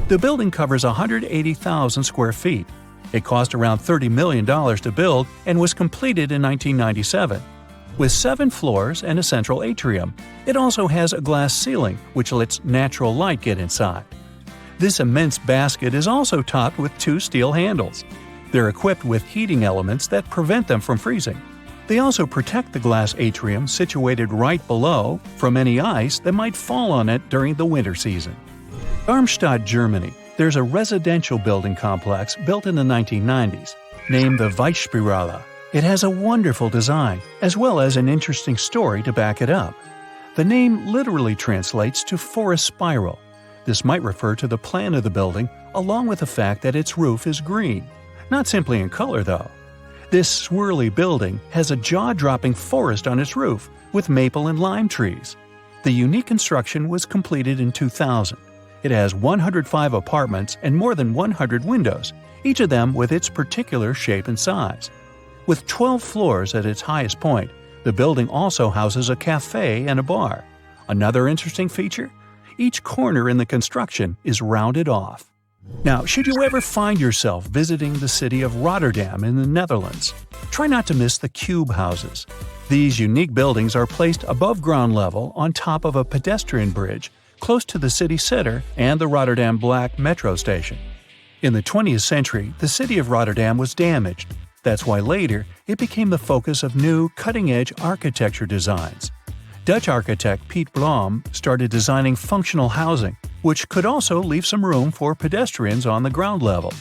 The building covers 180,000 square feet. It cost around $30 million to build and was completed in 1997. With 7 floors and a central atrium, it also has a glass ceiling which lets natural light get inside. This immense basket is also topped with 2 steel handles. They're equipped with heating elements that prevent them from freezing. They also protect the glass atrium situated right below from any ice that might fall on it during the winter season. Darmstadt, Germany, there's a residential building complex built in the 1990s, named the Weissspirale. It has a wonderful design, as well as an interesting story to back it up. The name literally translates to forest spiral. This might refer to the plan of the building, along with the fact that its roof is green. Not simply in color, though. This swirly building has a jaw-dropping forest on its roof, with maple and lime trees. The unique construction was completed in 2000. It has 105 apartments and more than 100 windows, each of them with its particular shape and size. With 12 floors at its highest point, the building also houses a cafe and a bar. Another interesting feature? Each corner in the construction is rounded off. Now, should you ever find yourself visiting the city of Rotterdam in the Netherlands, try not to miss the cube houses. These unique buildings are placed above ground level on top of a pedestrian bridge close to the city center and the Rotterdam Black metro station. In the 20th century, the city of Rotterdam was damaged. That's why later it became the focus of new, cutting-edge architecture designs. Dutch architect Piet Blom started designing functional housing, which could also leave some room for pedestrians on the ground level.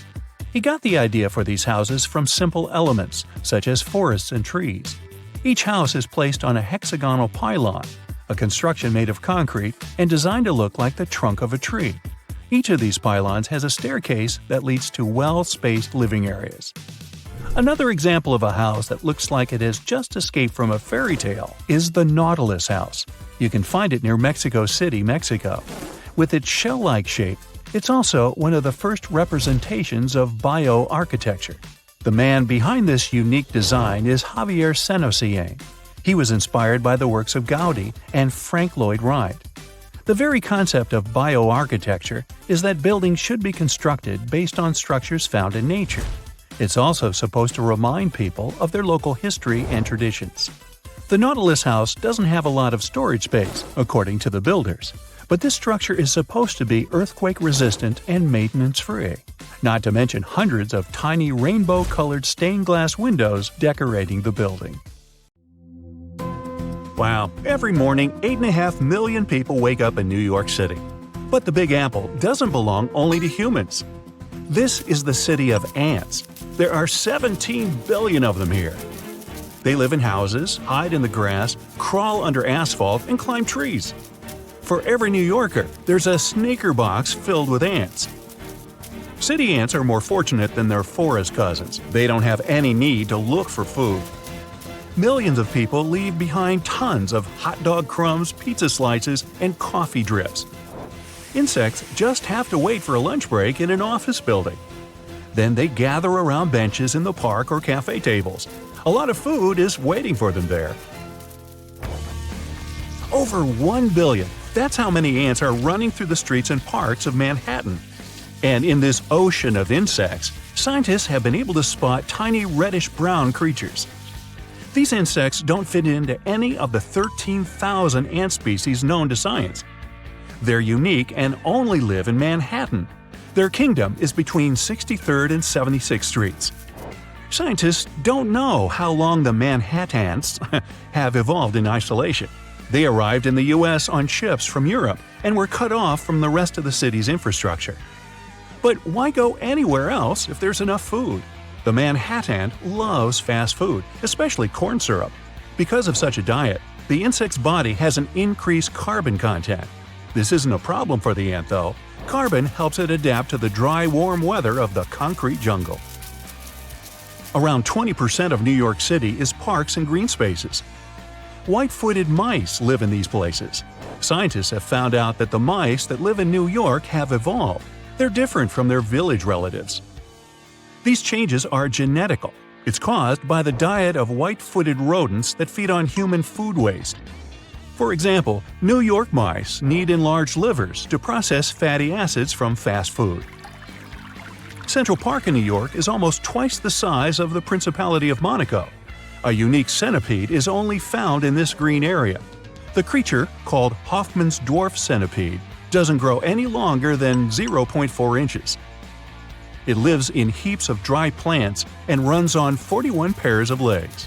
He got the idea for these houses from simple elements, such as forests and trees. Each house is placed on a hexagonal pylon, a construction made of concrete and designed to look like the trunk of a tree. Each of these pylons has a staircase that leads to well-spaced living areas. Another example of a house that looks like it has just escaped from a fairy tale is the Nautilus House. You can find it near Mexico City, Mexico. With its shell-like shape, it's also one of the first representations of bioarchitecture. The man behind this unique design is Javier Senocien. He was inspired by the works of Gaudi and Frank Lloyd Wright. The very concept of bioarchitecture is that buildings should be constructed based on structures found in nature. It's also supposed to remind people of their local history and traditions. The Nautilus House doesn't have a lot of storage space, according to the builders, but this structure is supposed to be earthquake-resistant and maintenance-free. Not to mention hundreds of tiny rainbow-colored stained glass windows decorating the building. Wow, every morning 8.5 million people wake up in New York City. But the Big Apple doesn't belong only to humans. This is the city of ants. There are 17 billion of them here. They live in houses, hide in the grass, crawl under asphalt, and climb trees. For every New Yorker, there's a sneaker box filled with ants. City ants are more fortunate than their forest cousins. They don't have any need to look for food. Millions of people leave behind tons of hot dog crumbs, pizza slices, and coffee drips. Insects just have to wait for a lunch break in an office building. Then they gather around benches in the park or cafe tables. A lot of food is waiting for them there. Over 1 billion. That's how many ants are running through the streets and parks of Manhattan. And in this ocean of insects, scientists have been able to spot tiny reddish-brown creatures. These insects don't fit into any of the 13,000 ant species known to science. They're unique and only live in Manhattan. Their kingdom is between 63rd and 76th Streets. Scientists don't know how long the Manhattans have evolved in isolation. They arrived in the U.S. on ships from Europe and were cut off from the rest of the city's infrastructure. But why go anywhere else if there's enough food? The Manhattan loves fast food, especially corn syrup. Because of such a diet, the insect's body has an increased carbon content. This isn't a problem for the ant, though. Carbon helps it adapt to the dry, warm weather of the concrete jungle. Around 20% of New York City is parks and green spaces. White-footed mice live in these places. Scientists have found out that the mice that live in New York have evolved. They're different from their village relatives. These changes are genetical. It's caused by the diet of white-footed rodents that feed on human food waste. For example, New York mice need enlarged livers to process fatty acids from fast food. Central Park in New York is almost twice the size of the Principality of Monaco. A unique centipede is only found in this green area. The creature, called Hoffman's dwarf centipede, doesn't grow any longer than 0.4 inches. It lives in heaps of dry plants and runs on 41 pairs of legs.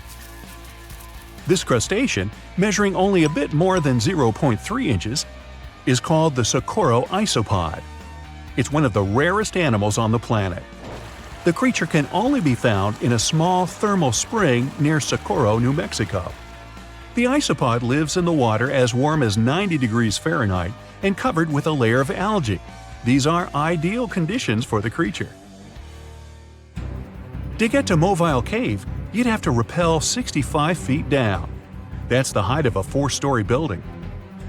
This crustacean, measuring only a bit more than 0.3 inches, is called the Socorro isopod. It's one of the rarest animals on the planet. The creature can only be found in a small thermal spring near Socorro, New Mexico. The isopod lives in the water as warm as 90 degrees Fahrenheit and covered with a layer of algae. These are ideal conditions for the creature. To get to Mobile Cave, you'd have to rappel 65 feet down. That's the height of a 4-story building.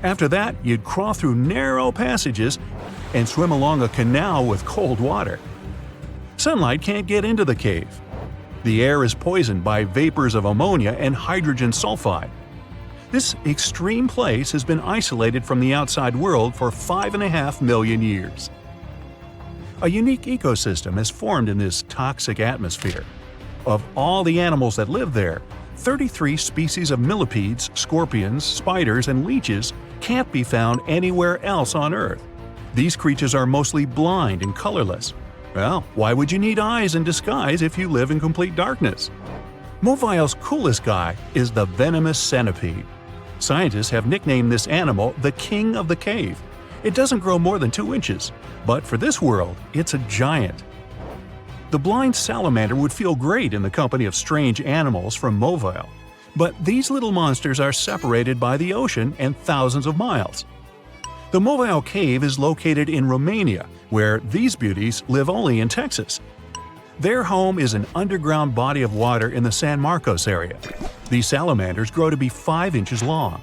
After that, you'd crawl through narrow passages and swim along a canal with cold water. Sunlight can't get into the cave. The air is poisoned by vapors of ammonia and hydrogen sulfide. This extreme place has been isolated from the outside world for 5.5 million years. A unique ecosystem has formed in this toxic atmosphere. Of all the animals that live there, 33 species of millipedes, scorpions, spiders, and leeches can't be found anywhere else on Earth. These creatures are mostly blind and colorless. Well, why would you need eyes in disguise if you live in complete darkness? Mobile's coolest guy is the venomous centipede. Scientists have nicknamed this animal the king of the cave. It doesn't grow more than 2 inches, but for this world, it's a giant. The blind salamander would feel great in the company of strange animals from Mobile, but these little monsters are separated by the ocean and thousands of miles. The Mobile Cave is located in Romania, where these beauties live only in Texas. Their home is an underground body of water in the San Marcos area. These salamanders grow to be 5 inches long.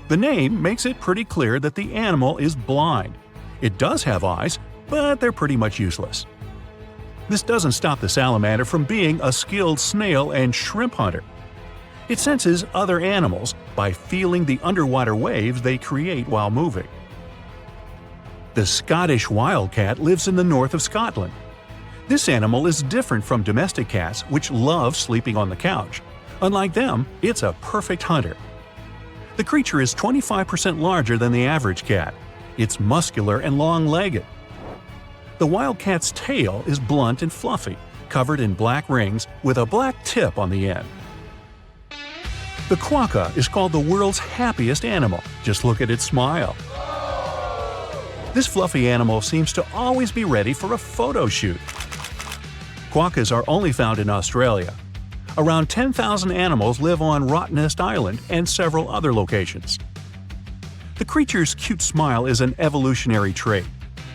The name makes it pretty clear that the animal is blind. It does have eyes, but they're pretty much useless. This doesn't stop the salamander from being a skilled snail and shrimp hunter. It senses other animals by feeling the underwater waves they create while moving. The Scottish wildcat lives in the north of Scotland. This animal is different from domestic cats, which love sleeping on the couch. Unlike them, it's a perfect hunter. The creature is 25% larger than the average cat. It's muscular and long-legged. The wildcat's tail is blunt and fluffy, covered in black rings with a black tip on the end. The quokka is called the world's happiest animal. Just look at its smile. This fluffy animal seems to always be ready for a photo shoot. Quokkas are only found in Australia. Around 10,000 animals live on Rottnest Island and several other locations. The creature's cute smile is an evolutionary trait.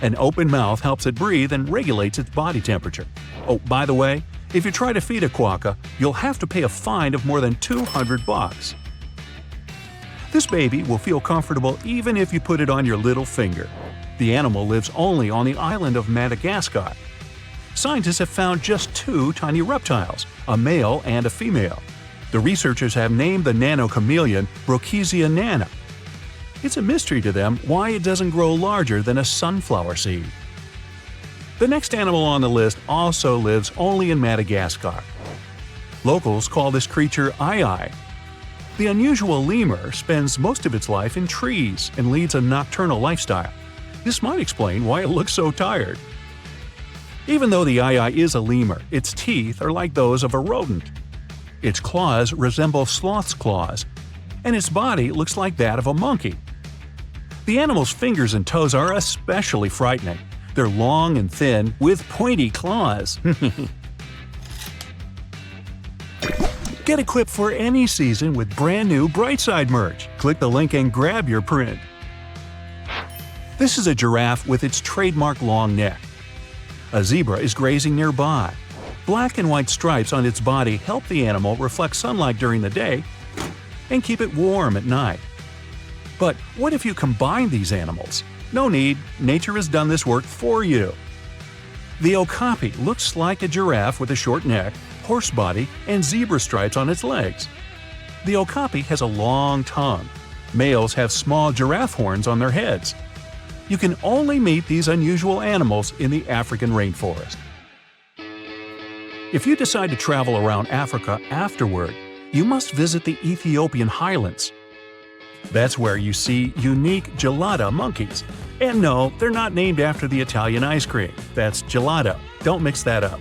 An open mouth helps it breathe and regulates its body temperature. Oh, by the way, if you try to feed a quokka, you'll have to pay a fine of more than $200. This baby will feel comfortable even if you put it on your little finger. The animal lives only on the island of Madagascar. Scientists have found just 2 tiny reptiles, a male and a female. The researchers have named the nano-chameleon Brookesia nana. It's a mystery to them why it doesn't grow larger than a sunflower seed. The next animal on the list also lives only in Madagascar. Locals call this creature Ai. The unusual lemur spends most of its life in trees and leads a nocturnal lifestyle. This might explain why it looks so tired. Even though the Ai is a lemur, its teeth are like those of a rodent. Its claws resemble sloth's claws, and its body looks like that of a monkey. The animal's fingers and toes are especially frightening. They're long and thin, with pointy claws. Get equipped for any season with brand new Brightside merch. Click the link and grab your print. This is a giraffe with its trademark long neck. A zebra is grazing nearby. Black and white stripes on its body help the animal reflect sunlight during the day and keep it warm at night. But what if you combine these animals? No need, nature has done this work for you. The okapi looks like a giraffe with a short neck, horse body, and zebra stripes on its legs. The okapi has a long tongue. Males have small giraffe horns on their heads. You can only meet these unusual animals in the African rainforest. If you decide to travel around Africa afterward, you must visit the Ethiopian highlands. That's where you see unique gelada monkeys. And no, they're not named after the Italian ice cream. That's gelato. Don't mix that up.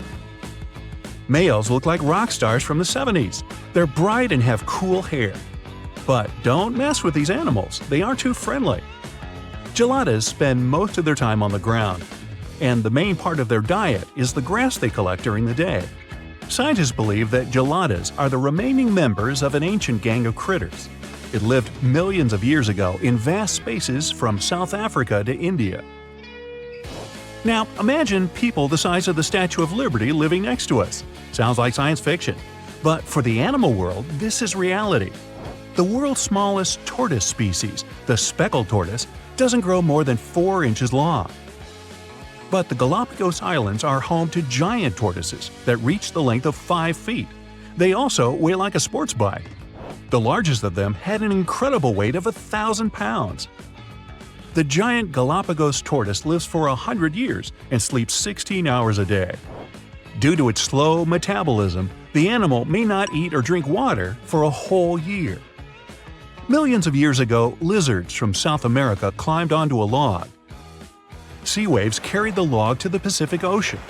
Males look like rock stars from the 70s. They're bright and have cool hair. But don't mess with these animals. They aren't too friendly. Geladas spend most of their time on the ground, and the main part of their diet is the grass they collect during the day. Scientists believe that geladas are the remaining members of an ancient gang of critters. It lived millions of years ago in vast spaces from South Africa to India. Now, imagine people the size of the Statue of Liberty living next to us. Sounds like science fiction. But for the animal world, this is reality. The world's smallest tortoise species, the speckled tortoise, doesn't grow more than 4 inches long. But the Galapagos Islands are home to giant tortoises that reach the length of 5 feet. They also weigh like a sports bike. The largest of them had an incredible weight of 1,000 pounds. The giant Galapagos tortoise lives for 100 years and sleeps 16 hours a day. Due to its slow metabolism, the animal may not eat or drink water for a whole year. Millions of years ago, lizards from South America climbed onto a log. Sea waves carried the log to the Pacific Ocean.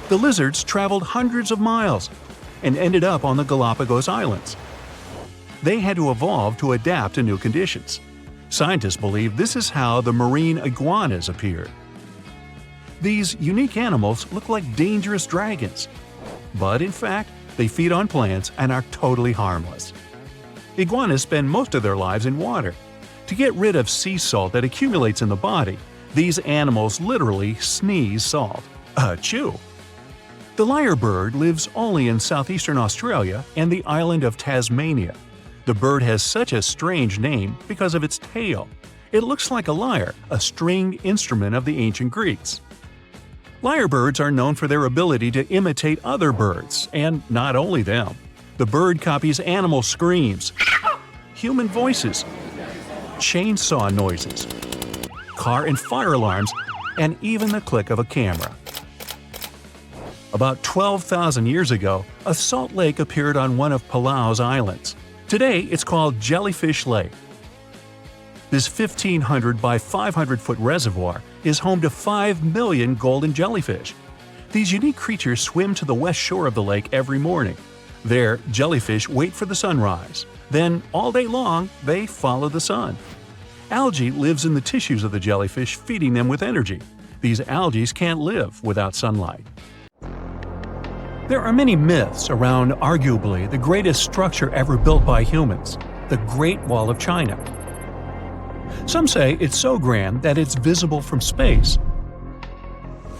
The lizards traveled hundreds of miles and ended up on the Galapagos Islands. They had to evolve to adapt to new conditions. Scientists believe this is how the marine iguanas appeared. These unique animals look like dangerous dragons, but in fact, they feed on plants and are totally harmless. Iguanas spend most of their lives in water. To get rid of sea salt that accumulates in the body, these animals literally sneeze salt. Achoo! The lyrebird lives only in southeastern Australia and the island of Tasmania. The bird has such a strange name because of its tail. It looks like a lyre, a stringed instrument of the ancient Greeks. Lyrebirds are known for their ability to imitate other birds, and not only them. The bird copies animal screams, human voices, chainsaw noises, car and fire alarms, and even the click of a camera. About 12,000 years ago, a salt lake appeared on one of Palau's islands. Today, it's called Jellyfish Lake. This 1,500 by 500-foot reservoir is home to 5 million golden jellyfish. These unique creatures swim to the west shore of the lake every morning. There, jellyfish wait for the sunrise. Then, all day long, they follow the sun. Algae lives in the tissues of the jellyfish, feeding them with energy. These algae can't live without sunlight. There are many myths around arguably the greatest structure ever built by humans, the Great Wall of China. Some say it's so grand that it's visible from space.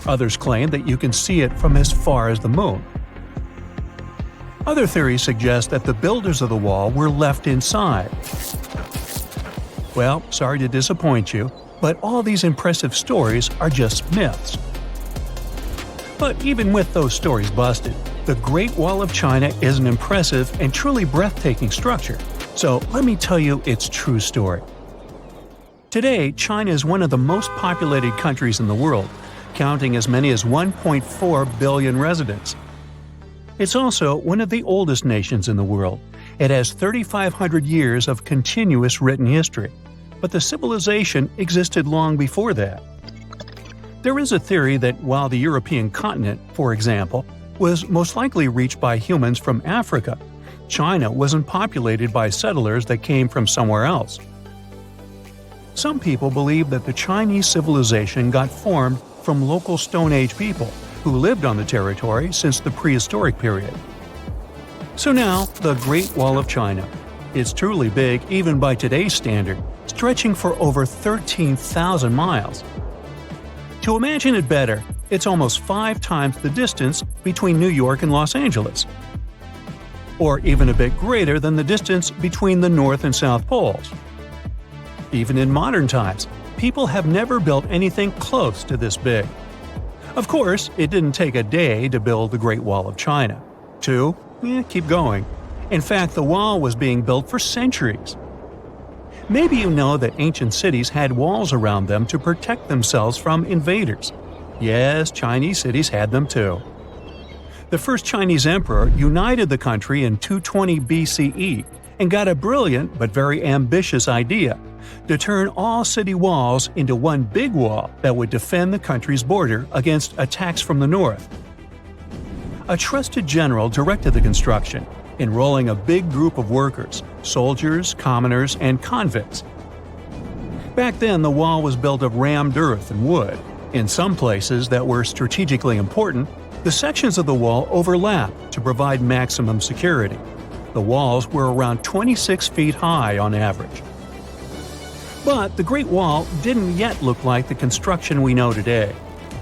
Others claim that you can see it from as far as the moon. Other theories suggest that the builders of the wall were left inside. Well, sorry to disappoint you, but all these impressive stories are just myths. But even with those stories busted, the Great Wall of China is an impressive and truly breathtaking structure. So let me tell you its true story. Today, China is one of the most populated countries in the world, counting as many as 1.4 billion residents. It's also one of the oldest nations in the world. It has 3,500 years of continuous written history, but the civilization existed long before that. There is a theory that while the European continent, for example, was most likely reached by humans from Africa, China wasn't populated by settlers that came from somewhere else. Some people believe that the Chinese civilization got formed from local Stone Age people who lived on the territory since the prehistoric period. So now, the Great Wall of China. It's truly big even by today's standard, stretching for over 13,000 miles. To imagine it better, it's almost 5 times the distance between New York and Los Angeles. Or even a bit greater than the distance between the North and South Poles. Even in modern times, people have never built anything close to this big. Of course, it didn't take a day to build the Great Wall of China. 2? Keep going. In fact, the wall was being built for centuries. Maybe you know that ancient cities had walls around them to protect themselves from invaders. Yes, Chinese cities had them too. The first Chinese emperor united the country in 220 BCE and got a brilliant but very ambitious idea to turn all city walls into one big wall that would defend the country's border against attacks from the north. A trusted general directed the construction, enrolling a big group of workers, soldiers, commoners, and convicts. Back then, the wall was built of rammed earth and wood. In some places that were strategically important, the sections of the wall overlapped to provide maximum security. The walls were around 26 feet high on average. But the Great Wall didn't yet look like the construction we know today.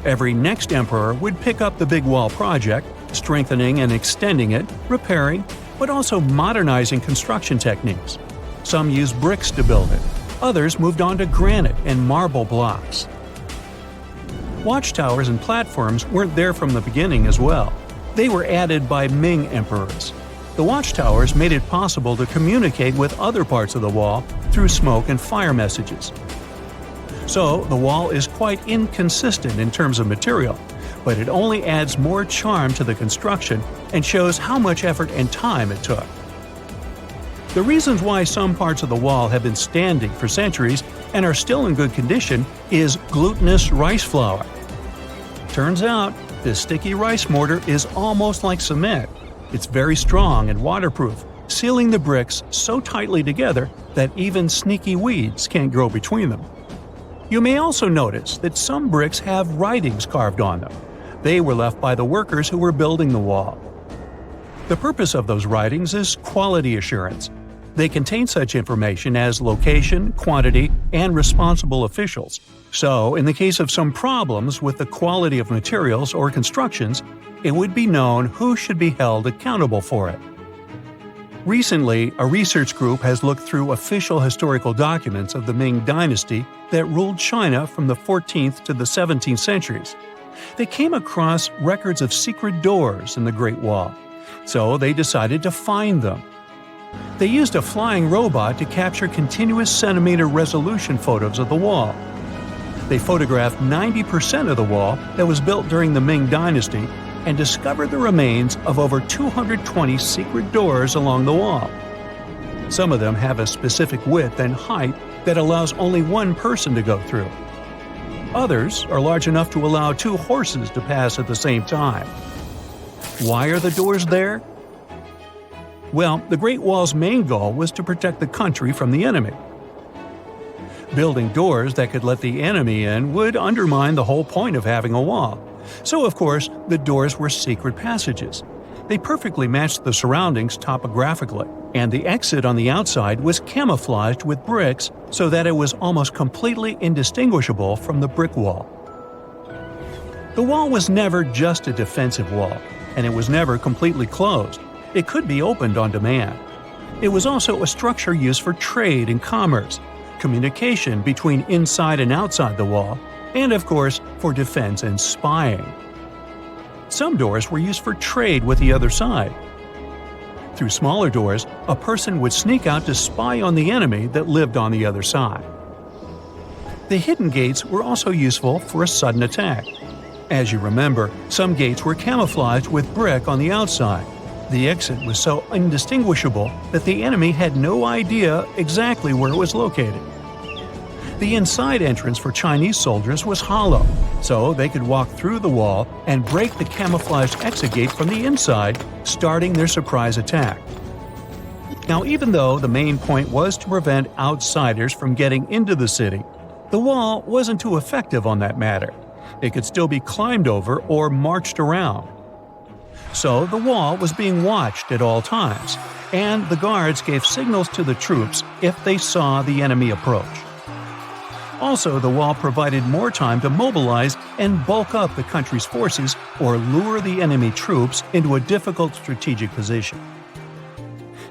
Every next emperor would pick up the big wall project, strengthening and extending it, repairing, but also modernizing construction techniques. Some used bricks to build it. Others moved on to granite and marble blocks. Watchtowers and platforms weren't there from the beginning as well. They were added by Ming emperors. The watchtowers made it possible to communicate with other parts of the wall through smoke and fire messages. So, the wall is quite inconsistent in terms of material, but it only adds more charm to the construction and shows how much effort and time it took. The reasons why some parts of the wall have been standing for centuries and are still in good condition is glutinous rice flour. Turns out, this sticky rice mortar is almost like cement. It's very strong and waterproof, sealing the bricks so tightly together that even sneaky weeds can't grow between them. You may also notice that some bricks have writings carved on them. They were left by the workers who were building the wall. The purpose of those writings is quality assurance. They contain such information as location, quantity, and responsible officials. So, in the case of some problems with the quality of materials or constructions, it would be known who should be held accountable for it. Recently, a research group has looked through official historical documents of the Ming Dynasty that ruled China from the 14th to the 17th centuries. They came across records of secret doors in the Great Wall, so they decided to find them. They used a flying robot to capture continuous centimeter resolution photos of the wall. They photographed 90% of the wall that was built during the Ming Dynasty and discovered the remains of over 220 secret doors along the wall. Some of them have a specific width and height that allows only one person to go through. Others are large enough to allow 2 horses to pass at the same time. Why are the doors there? Well, the Great Wall's main goal was to protect the country from the enemy. Building doors that could let the enemy in would undermine the whole point of having a wall. So, of course, the doors were secret passages. They perfectly matched the surroundings topographically, and the exit on the outside was camouflaged with bricks so that it was almost completely indistinguishable from the brick wall. The wall was never just a defensive wall, and it was never completely closed. It could be opened on demand. It was also a structure used for trade and commerce, communication between inside and outside the wall, and of course, for defense and spying. Some doors were used for trade with the other side. Through smaller doors, a person would sneak out to spy on the enemy that lived on the other side. The hidden gates were also useful for a sudden attack. As you remember, some gates were camouflaged with brick on the outside. The exit was so indistinguishable that the enemy had no idea exactly where it was located. The inside entrance for Chinese soldiers was hollow, so they could walk through the wall and break the camouflaged exit gate from the inside, starting their surprise attack. Now, even though the main point was to prevent outsiders from getting into the city, the wall wasn't too effective on that matter. It could still be climbed over or marched around. So the wall was being watched at all times, and the guards gave signals to the troops if they saw the enemy approach. Also, the wall provided more time to mobilize and bulk up the country's forces or lure the enemy troops into a difficult strategic position.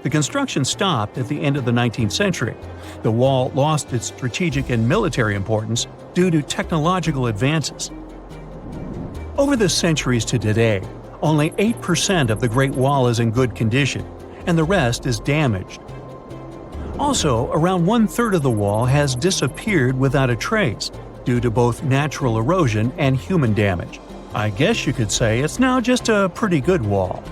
The construction stopped at the end of the 19th century. The wall lost its strategic and military importance due to technological advances. Over the centuries to today, only 8% of the Great Wall is in good condition, and the rest is damaged. Also, around 1/3 of the wall has disappeared without a trace, due to both natural erosion and human damage. I guess you could say it's now just a pretty good wall.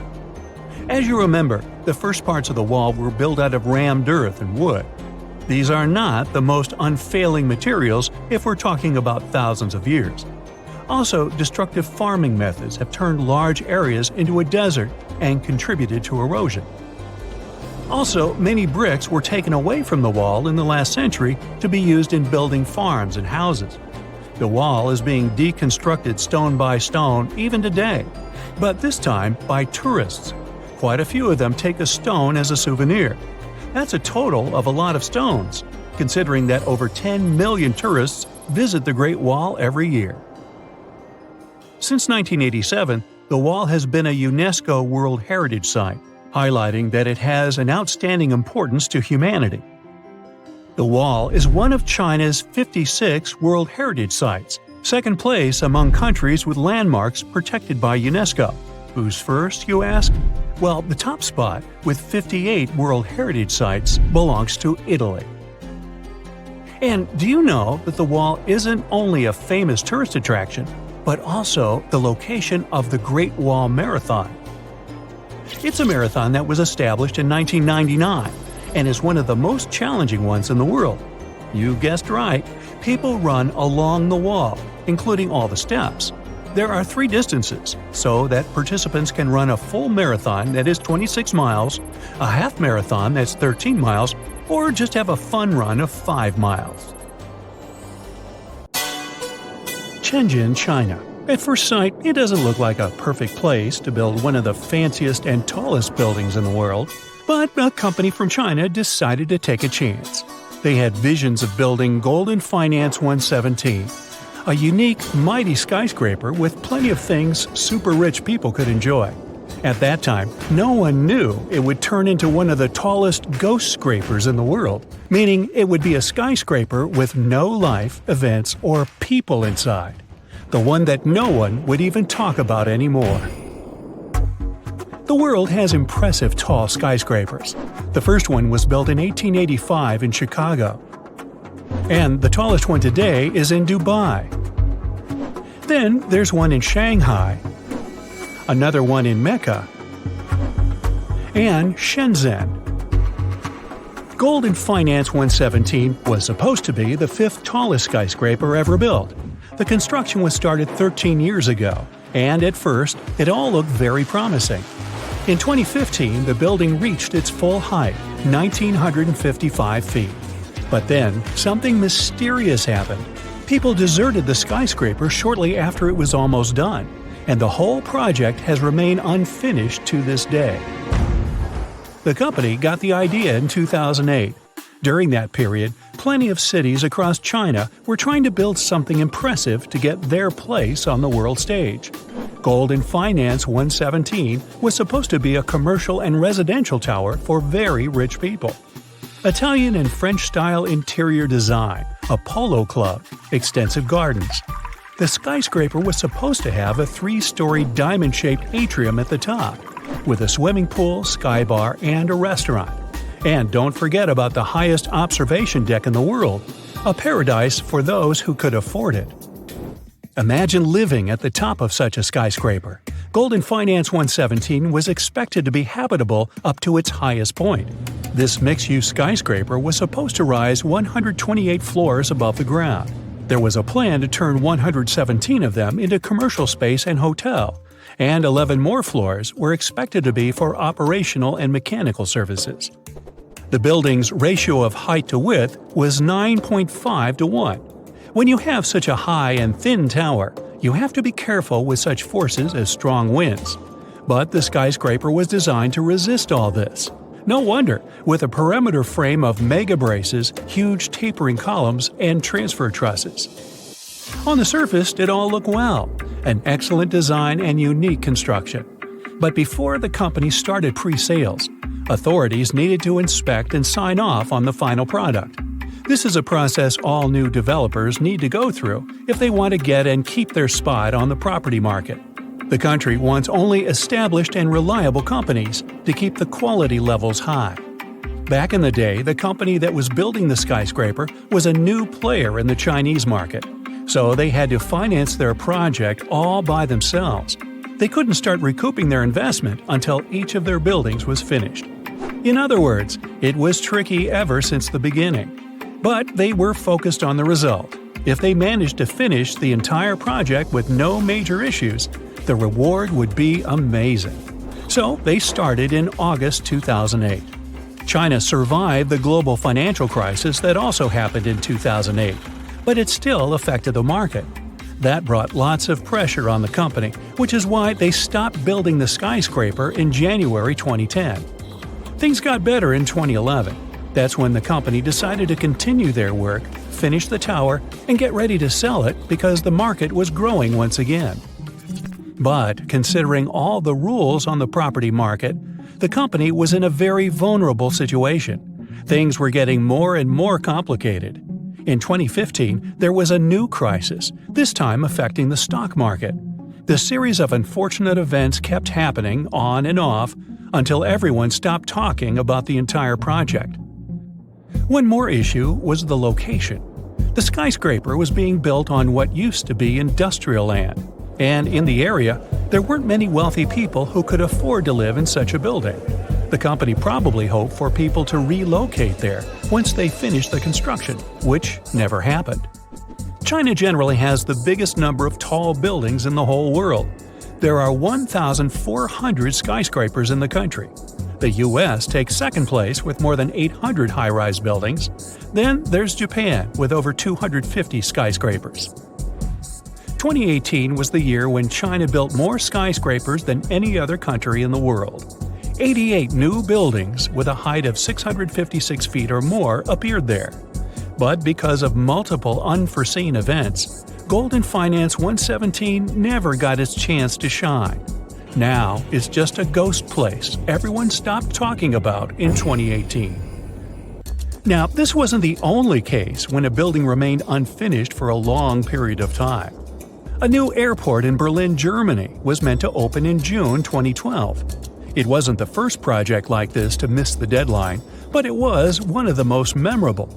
As you remember, the first parts of the wall were built out of rammed earth and wood. These are not the most unfailing materials if we're talking about thousands of years. Also, destructive farming methods have turned large areas into a desert and contributed to erosion. Also, many bricks were taken away from the wall in the last century to be used in building farms and houses. The wall is being deconstructed stone by stone even today, but this time by tourists. Quite a few of them take a stone as a souvenir. That's a total of a lot of stones, considering that over 10 million tourists visit the Great Wall every year. Since 1987, the wall has been a UNESCO World Heritage Site, highlighting that it has an outstanding importance to humanity. The wall is one of China's 56 World Heritage Sites, second place among countries with landmarks protected by UNESCO. Who's first, you ask? Well, the top spot, with 58 World Heritage Sites, belongs to Italy. And do you know that the wall isn't only a famous tourist attraction, but also the location of the Great Wall Marathon? It's a marathon that was established in 1999 and is one of the most challenging ones in the world. You guessed right, people run along the wall, including all the steps. There are 3 distances, so that participants can run a full marathon that is 26 miles, a half marathon that's 13 miles, or just have a fun run of 5 miles. Shenzhen, China. At first sight, it doesn't look like a perfect place to build one of the fanciest and tallest buildings in the world, but a company from China decided to take a chance. They had visions of building Golden Finance 117, a unique, mighty skyscraper with plenty of things super rich people could enjoy. At that time, no one knew it would turn into one of the tallest ghost scrapers in the world, meaning it would be a skyscraper with no life, events, or people inside. The one that no one would even talk about anymore. The world has impressive tall skyscrapers. The first one was built in 1885 in Chicago. And the tallest one today is in Dubai. Then there's one in Shanghai, another one in Mecca, and Shenzhen. Golden Finance 117 was supposed to be the 5th tallest skyscraper ever built. The construction was started 13 years ago, and at first, it all looked very promising. In 2015, the building reached its full height, 1,955 feet. But then, something mysterious happened. People deserted the skyscraper shortly after it was almost done, and the whole project has remained unfinished to this day. The company got the idea in 2008. During that period, plenty of cities across China were trying to build something impressive to get their place on the world stage. Golden Finance 117 was supposed to be a commercial and residential tower for very rich people. Italian and French-style interior design, a polo club, extensive gardens. The skyscraper was supposed to have a 3-story diamond-shaped atrium at the top, with a swimming pool, sky bar, and a restaurant. And don't forget about the highest observation deck in the world, a paradise for those who could afford it. Imagine living at the top of such a skyscraper. Golden Finance 117 was expected to be habitable up to its highest point. This mixed-use skyscraper was supposed to rise 128 floors above the ground. There was a plan to turn 117 of them into commercial space and hotel, and 11 more floors were expected to be for operational and mechanical services. The building's ratio of height to width was 9.5 to 1. When you have such a high and thin tower, you have to be careful with such forces as strong winds. But the skyscraper was designed to resist all this. No wonder, with a perimeter frame of mega braces, huge tapering columns, and transfer trusses. On the surface, it all looked well, an excellent design and unique construction. But before the company started pre-sales, authorities needed to inspect and sign off on the final product. This is a process all new developers need to go through if they want to get and keep their spot on the property market. The country wants only established and reliable companies to keep the quality levels high. Back in the day, the company that was building the skyscraper was a new player in the Chinese market, so they had to finance their project all by themselves. They couldn't start recouping their investment until each of their buildings was finished. In other words, it was tricky ever since the beginning. But they were focused on the result. If they managed to finish the entire project with no major issues, the reward would be amazing. So they started in August 2008. China survived the global financial crisis that also happened in 2008, but it still affected the market. That brought lots of pressure on the company, which is why they stopped building the skyscraper in January 2010. Things got better in 2011. That's when the company decided to continue their work, finish the tower, and get ready to sell it because the market was growing once again. But considering all the rules on the property market, the company was in a very vulnerable situation. Things were getting more and more complicated. In 2015, there was a new crisis, this time affecting the stock market. The series of unfortunate events kept happening on and off until everyone stopped talking about the entire project. One more issue was the location. The skyscraper was being built on what used to be industrial land, and in the area, there weren't many wealthy people who could afford to live in such a building. The company probably hoped for people to relocate there once they finished the construction, which never happened. China generally has the biggest number of tall buildings in the whole world. There are 1,400 skyscrapers in the country. The US takes second place with more than 800 high-rise buildings. Then there's Japan with over 250 skyscrapers. 2018 was the year when China built more skyscrapers than any other country in the world. 88 new buildings with a height of 656 feet or more appeared there. But because of multiple unforeseen events, Golden Finance 117 never got its chance to shine. Now it's just a ghost place everyone stopped talking about in 2018. Now, this wasn't the only case when a building remained unfinished for a long period of time. A new airport in Berlin, Germany was meant to open in June 2012. It wasn't the first project like this to miss the deadline, but it was one of the most memorable.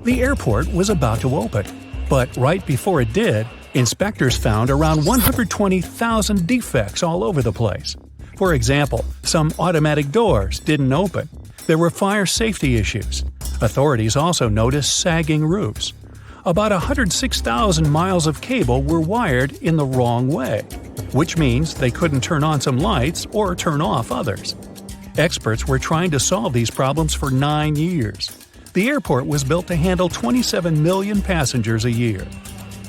The airport was about to open, but right before it did, inspectors found around 120,000 defects all over the place. For example, some automatic doors didn't open. There were fire safety issues. Authorities also noticed sagging roofs. About 106,000 miles of cable were wired in the wrong way, which means they couldn't turn on some lights or turn off others. Experts were trying to solve these problems for 9 years. The airport was built to handle 27 million passengers a year.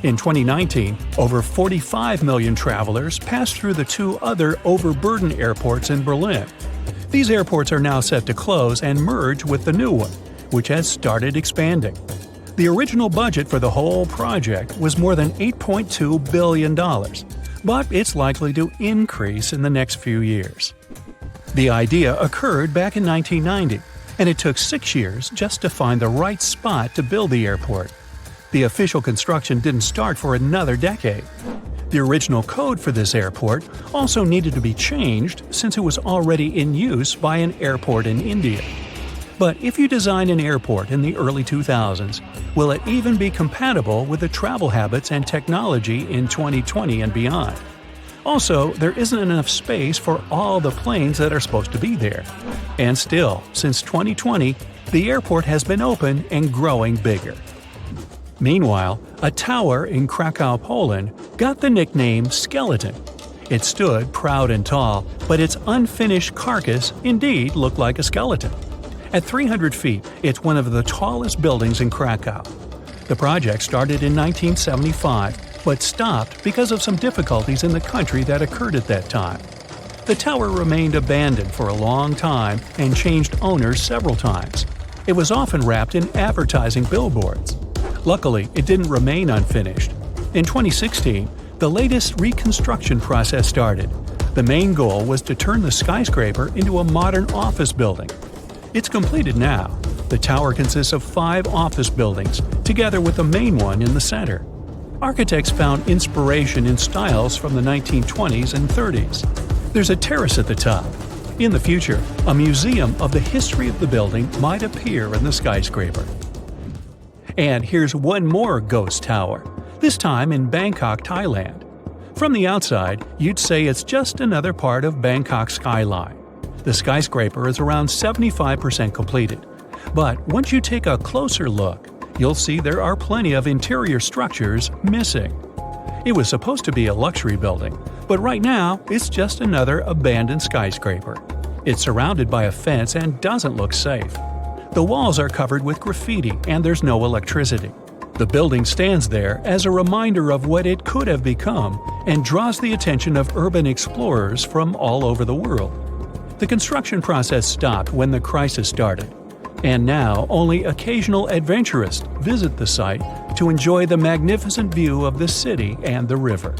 In 2019, over 45 million travelers passed through the two other overburdened airports in Berlin. These airports are now set to close and merge with the new one, which has started expanding. The original budget for the whole project was more than $8.2 billion, but it's likely to increase in the next few years. The idea occurred back in 1990, and it took 6 years just to find the right spot to build the airport. The official construction didn't start for another decade. The original code for this airport also needed to be changed since it was already in use by an airport in India. But if you design an airport in the early 2000s, will it even be compatible with the travel habits and technology in 2020 and beyond? Also, there isn't enough space for all the planes that are supposed to be there. And still, since 2020, the airport has been open and growing bigger. Meanwhile, a tower in Krakow, Poland, got the nickname Skeleton. It stood proud and tall, but its unfinished carcass indeed looked like a skeleton. At 300 feet, it's one of the tallest buildings in Krakow. The project started in 1975, but stopped because of some difficulties in the country that occurred at that time. The tower remained abandoned for a long time and changed owners several times. It was often wrapped in advertising billboards. Luckily, it didn't remain unfinished. In 2016, the latest reconstruction process started. The main goal was to turn the skyscraper into a modern office building. It's completed now. The tower consists of 5 office buildings, together with the main one in the center. Architects found inspiration in styles from the 1920s and 30s. There's a terrace at the top. In the future, a museum of the history of the building might appear in the skyscraper. And here's one more ghost tower, this time in Bangkok, Thailand. From the outside, you'd say it's just another part of Bangkok's skyline. The skyscraper is around 75% completed. But once you take a closer look, you'll see there are plenty of interior structures missing. It was supposed to be a luxury building, but right now it's just another abandoned skyscraper. It's surrounded by a fence and doesn't look safe. The walls are covered with graffiti and there's no electricity. The building stands there as a reminder of what it could have become and draws the attention of urban explorers from all over the world. The construction process stopped when the crisis started, and now only occasional adventurists visit the site to enjoy the magnificent view of the city and the river.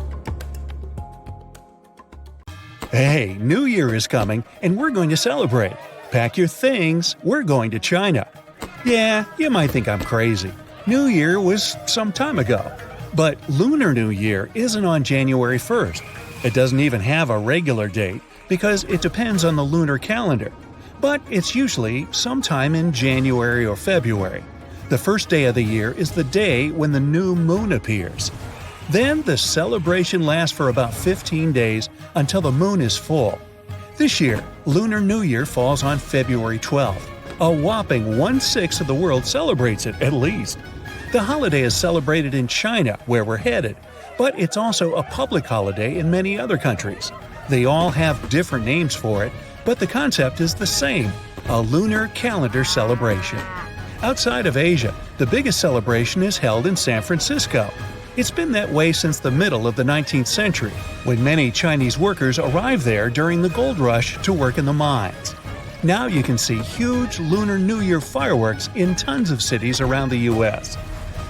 Hey, New Year is coming, and we're going to celebrate. Pack your things, we're going to China. Yeah, you might think I'm crazy. New Year was some time ago. But Lunar New Year isn't on January 1st. It doesn't even have a regular date, because it depends on the lunar calendar. But it's usually sometime in January or February. The first day of the year is the day when the new moon appears. Then the celebration lasts for about 15 days until the moon is full. This year, Lunar New Year falls on February 12th. A whopping 1/6 of the world celebrates it, at least. The holiday is celebrated in China, where we're headed, but it's also a public holiday in many other countries. They all have different names for it, but the concept is the same: a lunar calendar celebration. Outside of Asia, the biggest celebration is held in San Francisco. It's been that way since the middle of the 19th century, when many Chinese workers arrived there during the gold rush to work in the mines. Now you can see huge Lunar New Year fireworks in tons of cities around the U.S.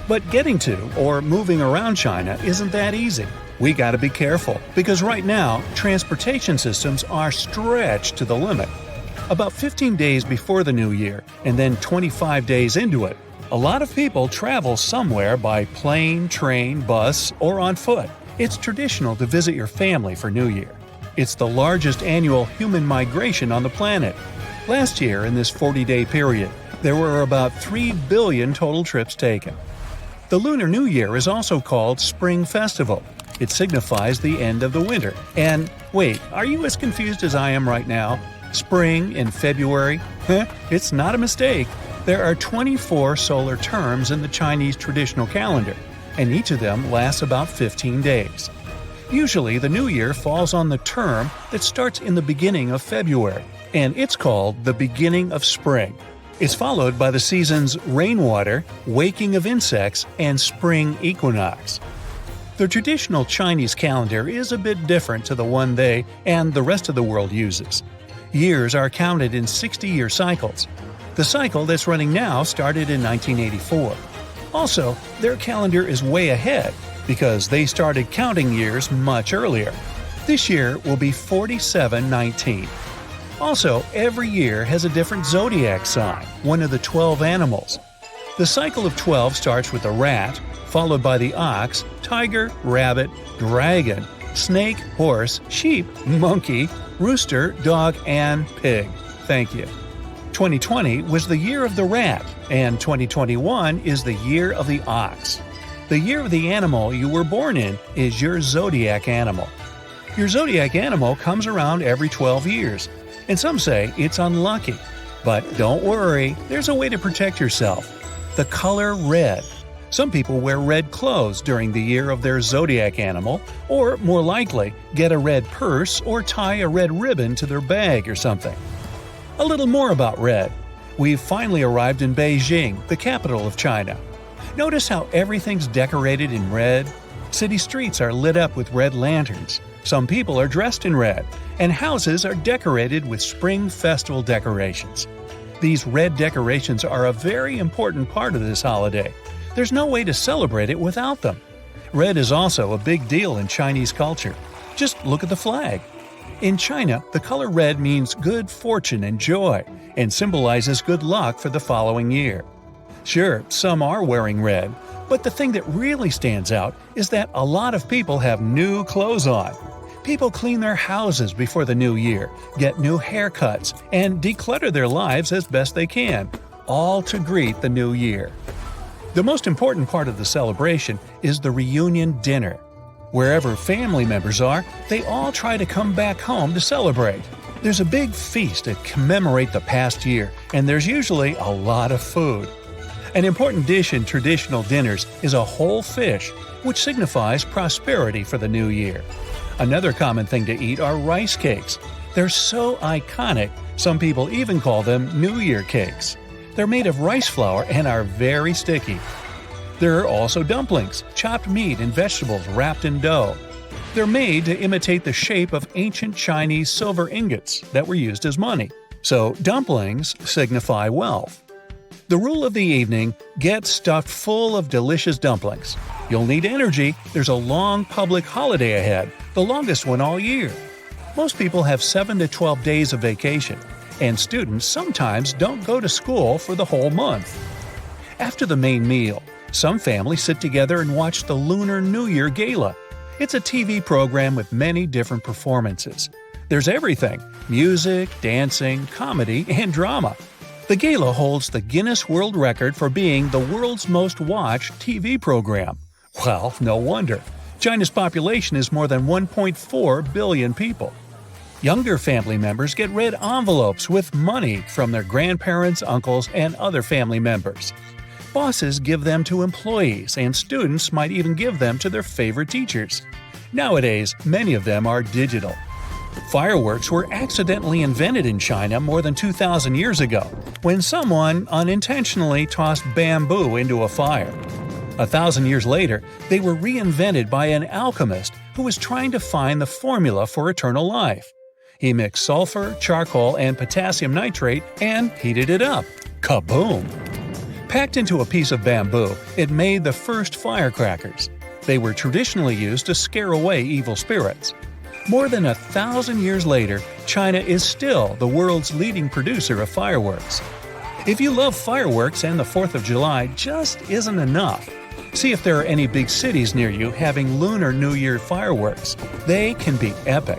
But getting to or moving around China isn't that easy. We gotta be careful, because right now, transportation systems are stretched to the limit. About 15 days before the New Year, and then 25 days into it, a lot of people travel somewhere by plane, train, bus, or on foot. It's traditional to visit your family for New Year. It's the largest annual human migration on the planet. Last year, in this 40-day period, there were about 3 billion total trips taken. The Lunar New Year is also called Spring Festival. It signifies the end of the winter. And wait, are you as confused as I am right now? Spring in February? It's not a mistake. There are 24 solar terms in the Chinese traditional calendar, and each of them lasts about 15 days. Usually, the New Year falls on the term that starts in the beginning of February, and it's called the beginning of spring. It's followed by the seasons rainwater, waking of insects, and spring equinox. The traditional Chinese calendar is a bit different to the one they and the rest of the world uses. Years are counted in 60-year cycles. The cycle that's running now started in 1984. Also, their calendar is way ahead because they started counting years much earlier. This year will be 4719. Also, every year has a different zodiac sign, one of the 12 animals. The cycle of 12 starts with the rat, followed by the ox, tiger, rabbit, dragon, snake, horse, sheep, monkey, rooster, dog, and pig. Thank you. 2020 was the year of the rat, and 2021 is the year of the ox. The year of the animal you were born in is your zodiac animal. Your zodiac animal comes around every 12 years, and some say it's unlucky. But don't worry, there's a way to protect yourself. The color red. Some people wear red clothes during the year of their zodiac animal, or more likely, get a red purse or tie a red ribbon to their bag or something. A little more about red. We've finally arrived in Beijing, the capital of China. Notice how everything's decorated in red? City streets are lit up with red lanterns. Some people are dressed in red, and houses are decorated with spring festival decorations. These red decorations are a very important part of this holiday. There's no way to celebrate it without them. Red is also a big deal in Chinese culture. Just look at the flag. In China, the color red means good fortune and joy, and symbolizes good luck for the following year. Sure, some are wearing red, but the thing that really stands out is that a lot of people have new clothes on. People clean their houses before the new year, get new haircuts, and declutter their lives as best they can, all to greet the new year. The most important part of the celebration is the reunion dinner. Wherever family members are, they all try to come back home to celebrate. There's a big feast to commemorate the past year, and there's usually a lot of food. An important dish in traditional dinners is a whole fish, which signifies prosperity for the new year. Another common thing to eat are rice cakes. They're so iconic, some people even call them New Year cakes. They're made of rice flour and are very sticky. There are also dumplings, chopped meat and vegetables wrapped in dough. They're made to imitate the shape of ancient Chinese silver ingots that were used as money. So dumplings signify wealth. The rule of the evening: get stuffed full of delicious dumplings. You'll need energy. There's a long public holiday ahead, the longest one all year. Most people have 7 to 12 days of vacation, and students sometimes don't go to school for the whole month. After the main meal, some families sit together and watch the Lunar New Year Gala. It's a TV program with many different performances. There's everything: music, dancing, comedy, and drama. The gala holds the Guinness World Record for being the world's most watched TV program. Well, no wonder. China's population is more than 1.4 billion people. Younger family members get red envelopes with money from their grandparents, uncles, and other family members. Bosses give them to employees, and students might even give them to their favorite teachers. Nowadays, many of them are digital. Fireworks were accidentally invented in China more than 2,000 years ago, when someone unintentionally tossed bamboo into a fire. 1,000 years later, they were reinvented by an alchemist who was trying to find the formula for eternal life. He mixed sulfur, charcoal, and potassium nitrate and heated it up. Kaboom! Packed into a piece of bamboo, it made the first firecrackers. They were traditionally used to scare away evil spirits. More than 1,000 years later, China is still the world's leading producer of fireworks. If you love fireworks and the 4th of July just isn't enough, see if there are any big cities near you having Lunar New Year fireworks. They can be epic.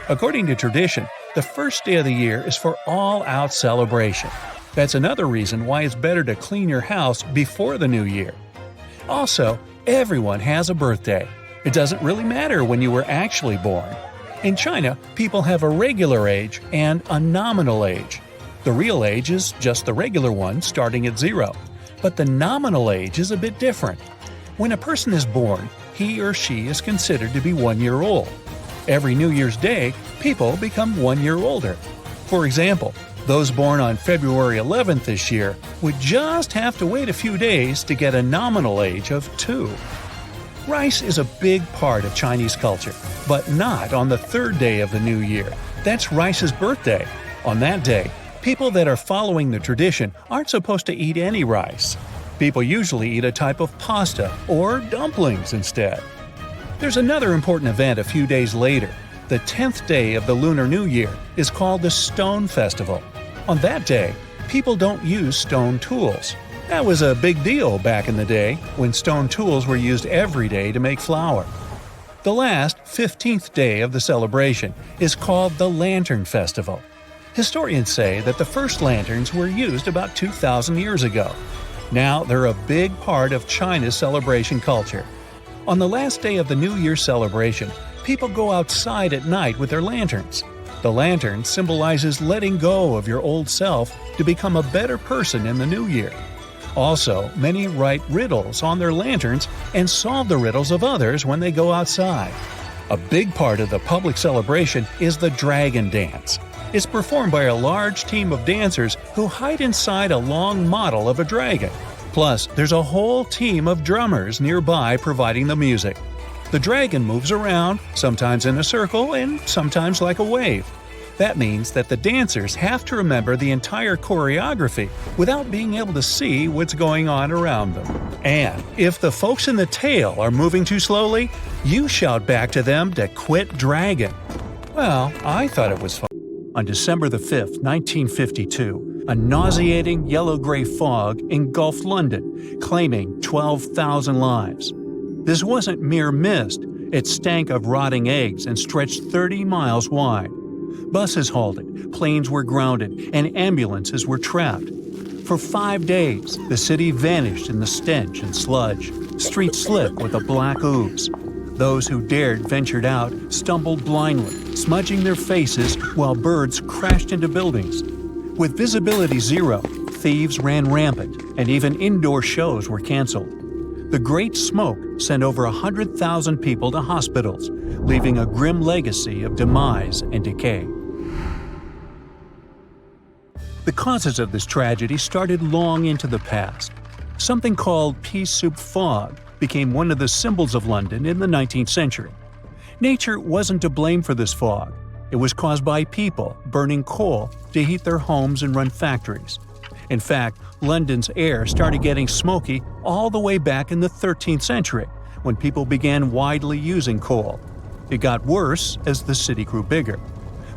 According to tradition, the first day of the year is for all-out celebration. That's another reason why it's better to clean your house before the new year. Also, everyone has a birthday. It doesn't really matter when you were actually born. In China, people have a regular age and a nominal age. The real age is just the regular one, starting at 0. But the nominal age is a bit different. When a person is born, he or she is considered to be 1 year old. Every New Year's Day, people become 1 year older. For example, those born on February 11th this year would just have to wait a few days to get a nominal age of 2. Rice is a big part of Chinese culture, but not on the 3rd day of the new year. That's rice's birthday. On that day, people that are following the tradition aren't supposed to eat any rice. People usually eat a type of pasta or dumplings instead. There's another important event a few days later. The 10th day of the Lunar New Year is called the Stone Festival. On that day, people don't use stone tools. That was a big deal back in the day, when stone tools were used every day to make flour. The last, 15th day of the celebration is called the Lantern Festival. Historians say that the first lanterns were used about 2,000 years ago. Now they're a big part of China's celebration culture. On the last day of the New Year celebration, people go outside at night with their lanterns. The lantern symbolizes letting go of your old self to become a better person in the new year. Also, many write riddles on their lanterns and solve the riddles of others when they go outside. A big part of the public celebration is the Dragon Dance. It's performed by a large team of dancers who hide inside a long model of a dragon. Plus, there's a whole team of drummers nearby providing the music. The dragon moves around, sometimes in a circle and sometimes like a wave. That means that the dancers have to remember the entire choreography without being able to see what's going on around them. And if the folks in the tail are moving too slowly, you shout back to them to quit dragging. Well, I thought it was fun. On December the 5th, 1952, a nauseating yellow-gray fog engulfed London, claiming 12,000 lives. This wasn't mere mist, it stank of rotting eggs and stretched 30 miles wide. Buses halted, planes were grounded, and ambulances were trapped. For 5 days, the city vanished in the stench and sludge. Streets slipped with a black ooze. Those who dared ventured out stumbled blindly, smudging their faces while birds crashed into buildings. With visibility zero, thieves ran rampant, and even indoor shows were canceled. The Great Smoke sent over 100,000 people to hospitals, leaving a grim legacy of demise and decay. The causes of this tragedy started long into the past. Something called pea soup fog became one of the symbols of London in the 19th century. Nature wasn't to blame for this fog. It was caused by people burning coal to heat their homes and run factories. In fact, London's air started getting smoky all the way back in the 13th century, when people began widely using coal. It got worse as the city grew bigger.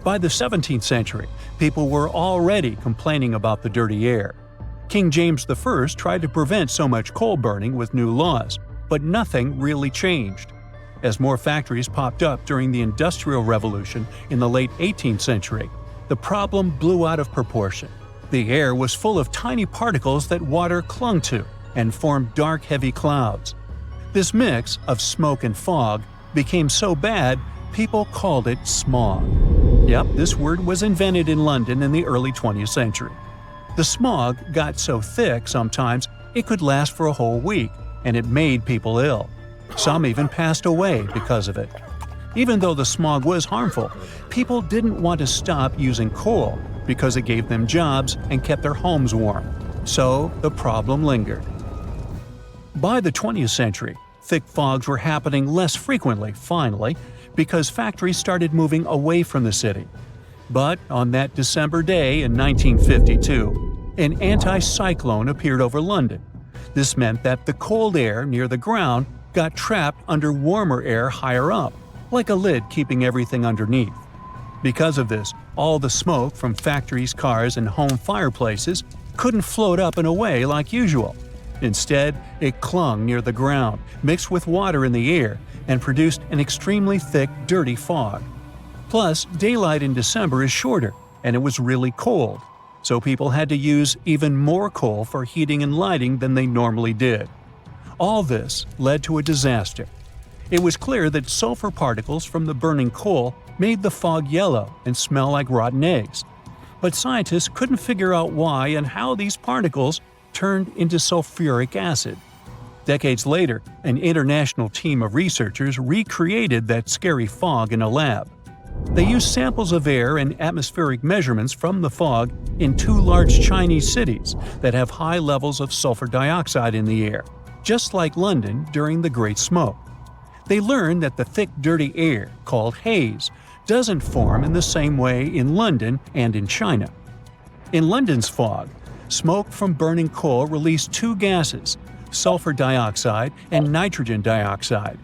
By the 17th century, people were already complaining about the dirty air. King James I tried to prevent so much coal burning with new laws, but nothing really changed. As more factories popped up during the Industrial Revolution in the late 18th century, the problem blew out of proportion. The air was full of tiny particles that water clung to and formed dark, heavy clouds. This mix of smoke and fog became so bad, people called it smog. Yep, this word was invented in London in the early 20th century. The smog got so thick sometimes it could last for a whole week, and it made people ill. Some even passed away because of it. Even though the smog was harmful, people didn't want to stop using coal because it gave them jobs and kept their homes warm. So the problem lingered. By the 20th century, thick fogs were happening less frequently, finally, because factories started moving away from the city. But on that December day in 1952, an anticyclone appeared over London. This meant that the cold air near the ground got trapped under warmer air higher up, like a lid keeping everything underneath. Because of this, all the smoke from factories, cars, and home fireplaces couldn't float up and away like usual. Instead, it clung near the ground, mixed with water in the air, and produced an extremely thick, dirty fog. Plus, daylight in December is shorter, and it was really cold, so people had to use even more coal for heating and lighting than they normally did. All this led to a disaster. It was clear that sulfur particles from the burning coal made the fog yellow and smell like rotten eggs. But scientists couldn't figure out why and how these particles turned into sulfuric acid. Decades later, an international team of researchers recreated that scary fog in a lab. They used samples of air and atmospheric measurements from the fog in 2 large Chinese cities that have high levels of sulfur dioxide in the air, just like London during the Great Smoke. They learned that the thick, dirty air, called haze, doesn't form in the same way in London and in China. In London's fog, smoke from burning coal released two gases, sulfur dioxide and nitrogen dioxide.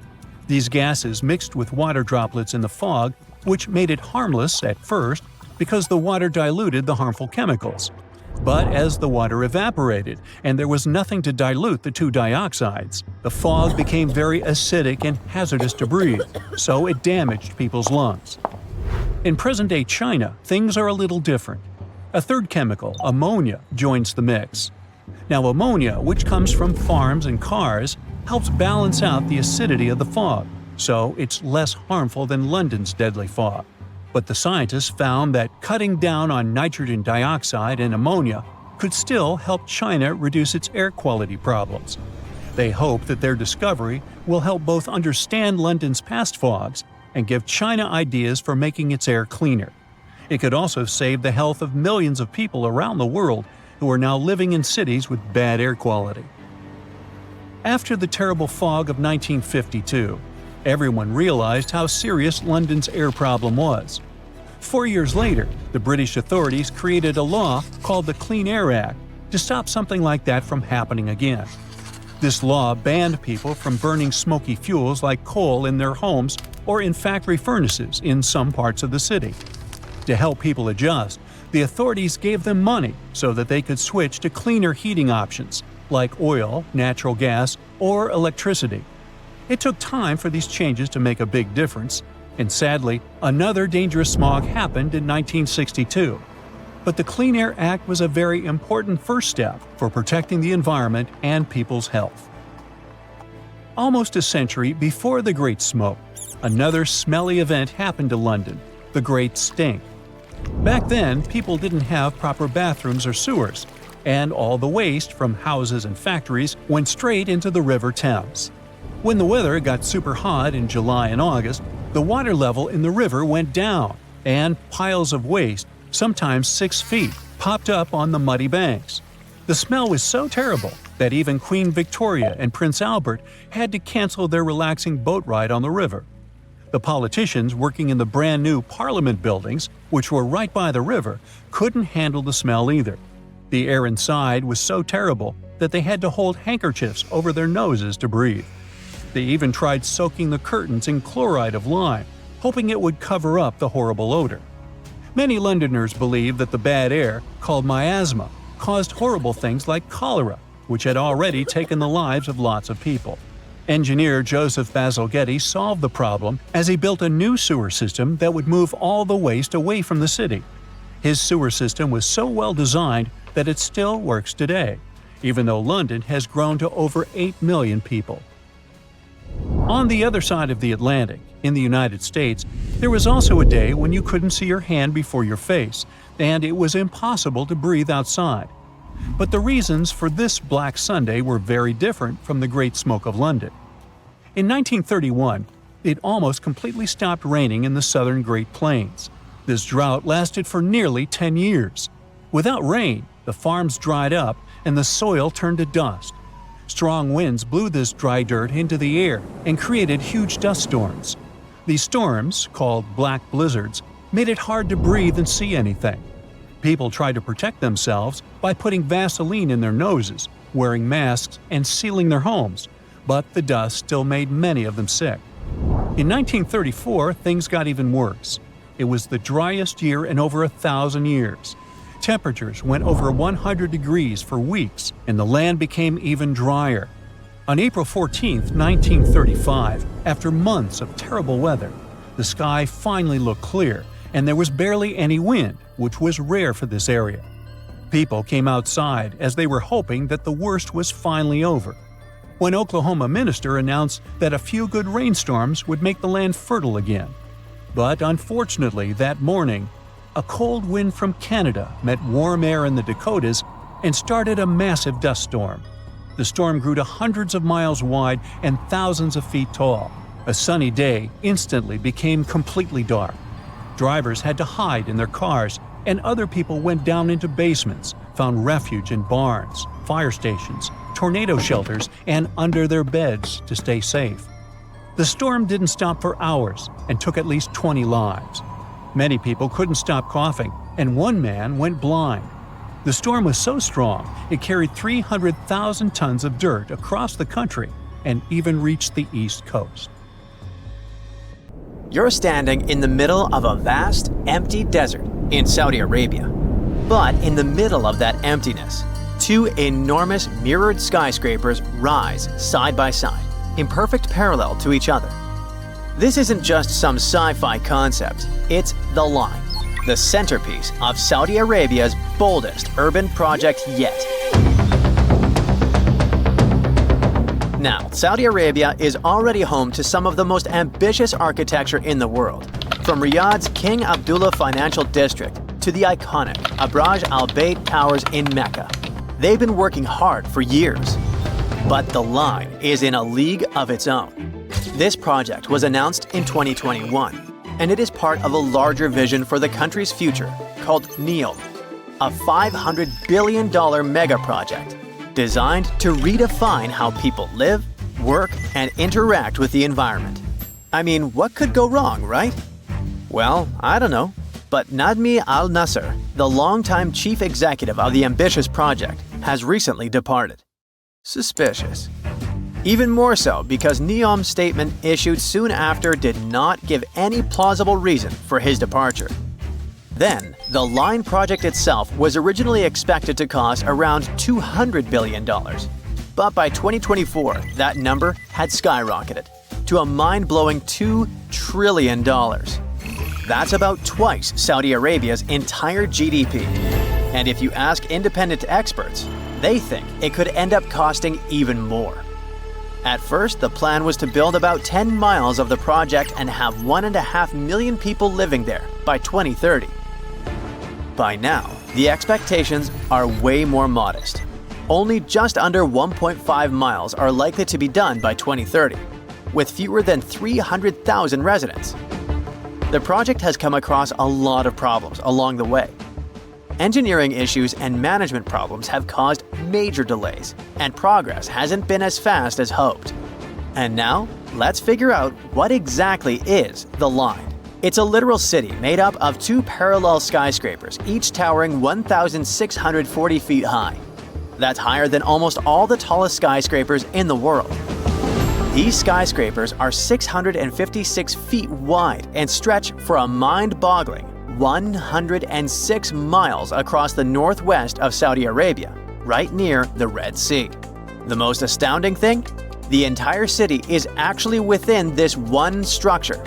These gases mixed with water droplets in the fog, which made it harmless at first because the water diluted the harmful chemicals. But as the water evaporated and there was nothing to dilute the two dioxides, the fog became very acidic and hazardous to breathe, so it damaged people's lungs. In present-day China, things are a little different. A third chemical, ammonia, joins the mix. Now ammonia, which comes from farms and cars, helps balance out the acidity of the fog, so it's less harmful than London's deadly fog. But the scientists found that cutting down on nitrogen dioxide and ammonia could still help China reduce its air quality problems. They hope that their discovery will help both understand London's past fogs and give China ideas for making its air cleaner. It could also save the health of millions of people around the world who are now living in cities with bad air quality. After the terrible fog of 1952, everyone realized how serious London's air problem was. 4 years later, the British authorities created a law called the Clean Air Act to stop something like that from happening again. This law banned people from burning smoky fuels like coal in their homes or in factory furnaces in some parts of the city. To help people adjust, the authorities gave them money so that they could switch to cleaner heating options like oil, natural gas, or electricity. It took time for these changes to make a big difference, and sadly, another dangerous smog happened in 1962. But the Clean Air Act was a very important first step for protecting the environment and people's health. Almost a century before the Great Smoke, another smelly event happened to London, the Great Stink. Back then, people didn't have proper bathrooms or sewers, and all the waste from houses and factories went straight into the River Thames. When the weather got super hot in July and August, the water level in the river went down, and piles of waste, sometimes 6 feet, popped up on the muddy banks. The smell was so terrible that even Queen Victoria and Prince Albert had to cancel their relaxing boat ride on the river. The politicians working in the brand new Parliament buildings, which were right by the river, couldn't handle the smell either. The air inside was so terrible that they had to hold handkerchiefs over their noses to breathe. They even tried soaking the curtains in chloride of lime, hoping it would cover up the horrible odor. Many Londoners believe that the bad air, called miasma, caused horrible things like cholera, which had already taken the lives of lots of people. Engineer Joseph Bazalgette solved the problem as he built a new sewer system that would move all the waste away from the city. His sewer system was so well designed that it still works today, even though London has grown to over 8 million people. On the other side of the Atlantic, in the United States, there was also a day when you couldn't see your hand before your face, and it was impossible to breathe outside. But the reasons for this Black Sunday were very different from the Great Smoke of London. In 1931, it almost completely stopped raining in the southern Great Plains. This drought lasted for nearly 10 years. Without rain, the farms dried up and the soil turned to dust. Strong winds blew this dry dirt into the air and created huge dust storms. These storms, called black blizzards, made it hard to breathe and see anything. People tried to protect themselves by putting Vaseline in their noses, wearing masks, and sealing their homes, but the dust still made many of them sick. In 1934, things got even worse. It was the driest year in over 1,000 years. Temperatures went over 100 degrees for weeks, and the land became even drier. On April 14, 1935, after months of terrible weather, the sky finally looked clear, and there was barely any wind, which was rare for this area. People came outside as they were hoping that the worst was finally over. When Oklahoma minister announced that a few good rainstorms would make the land fertile again. But unfortunately, that morning, a cold wind from Canada met warm air in the Dakotas and started a massive dust storm. The storm grew to hundreds of miles wide and thousands of feet tall. A sunny day instantly became completely dark. Drivers had to hide in their cars, and other people went down into basements, found refuge in barns, fire stations, tornado shelters, and under their beds to stay safe. The storm didn't stop for hours and took at least 20 lives. Many people couldn't stop coughing, and one man went blind. The storm was so strong, it carried 300,000 tons of dirt across the country and even reached the East Coast. You're standing in the middle of a vast, empty desert in Saudi Arabia. But in the middle of that emptiness, two enormous mirrored skyscrapers rise side by side, in perfect parallel to each other. This isn't just some sci-fi concept, it's the Line, the centerpiece of Saudi Arabia's boldest urban project yet. Now, Saudi Arabia is already home to some of the most ambitious architecture in the world, from Riyadh's King Abdullah Financial District to the iconic Abraj Al Bayt Towers in Mecca. They've been working hard for years. But the Line is in a league of its own. This project was announced in 2021, and it is part of a larger vision for the country's future called NEOM, a $500 billion mega project designed to redefine how people live, work, and interact with the environment. I mean, what could go wrong, right? Well, I don't know. But Nadmi Al Nasser, the longtime chief executive of the ambitious project, has recently departed. Suspicious. Even more so because NEOM's statement issued soon after did not give any plausible reason for his departure. Then, the Line project itself was originally expected to cost around $200 billion. But by 2024, that number had skyrocketed to a mind-blowing $2 trillion. That's about twice Saudi Arabia's entire GDP. And if you ask independent experts, they think it could end up costing even more. At first, the plan was to build about 10 miles of the project and have 1.5 million people living there by 2030. By now, the expectations are way more modest. Only just under 1.5 miles are likely to be done by 2030, with fewer than 300,000 residents. The project has come across a lot of problems along the way. Engineering issues and management problems have caused major delays, and progress hasn't been as fast as hoped. And now, let's figure out what exactly is the Line. It's a literal city made up of two parallel skyscrapers, each towering 1,640 feet high. That's higher than almost all the tallest skyscrapers in the world. These skyscrapers are 656 feet wide and stretch for a mind-boggling 106 miles across the northwest of Saudi Arabia, right near the Red Sea. The most astounding thing? The entire city is actually within this one structure.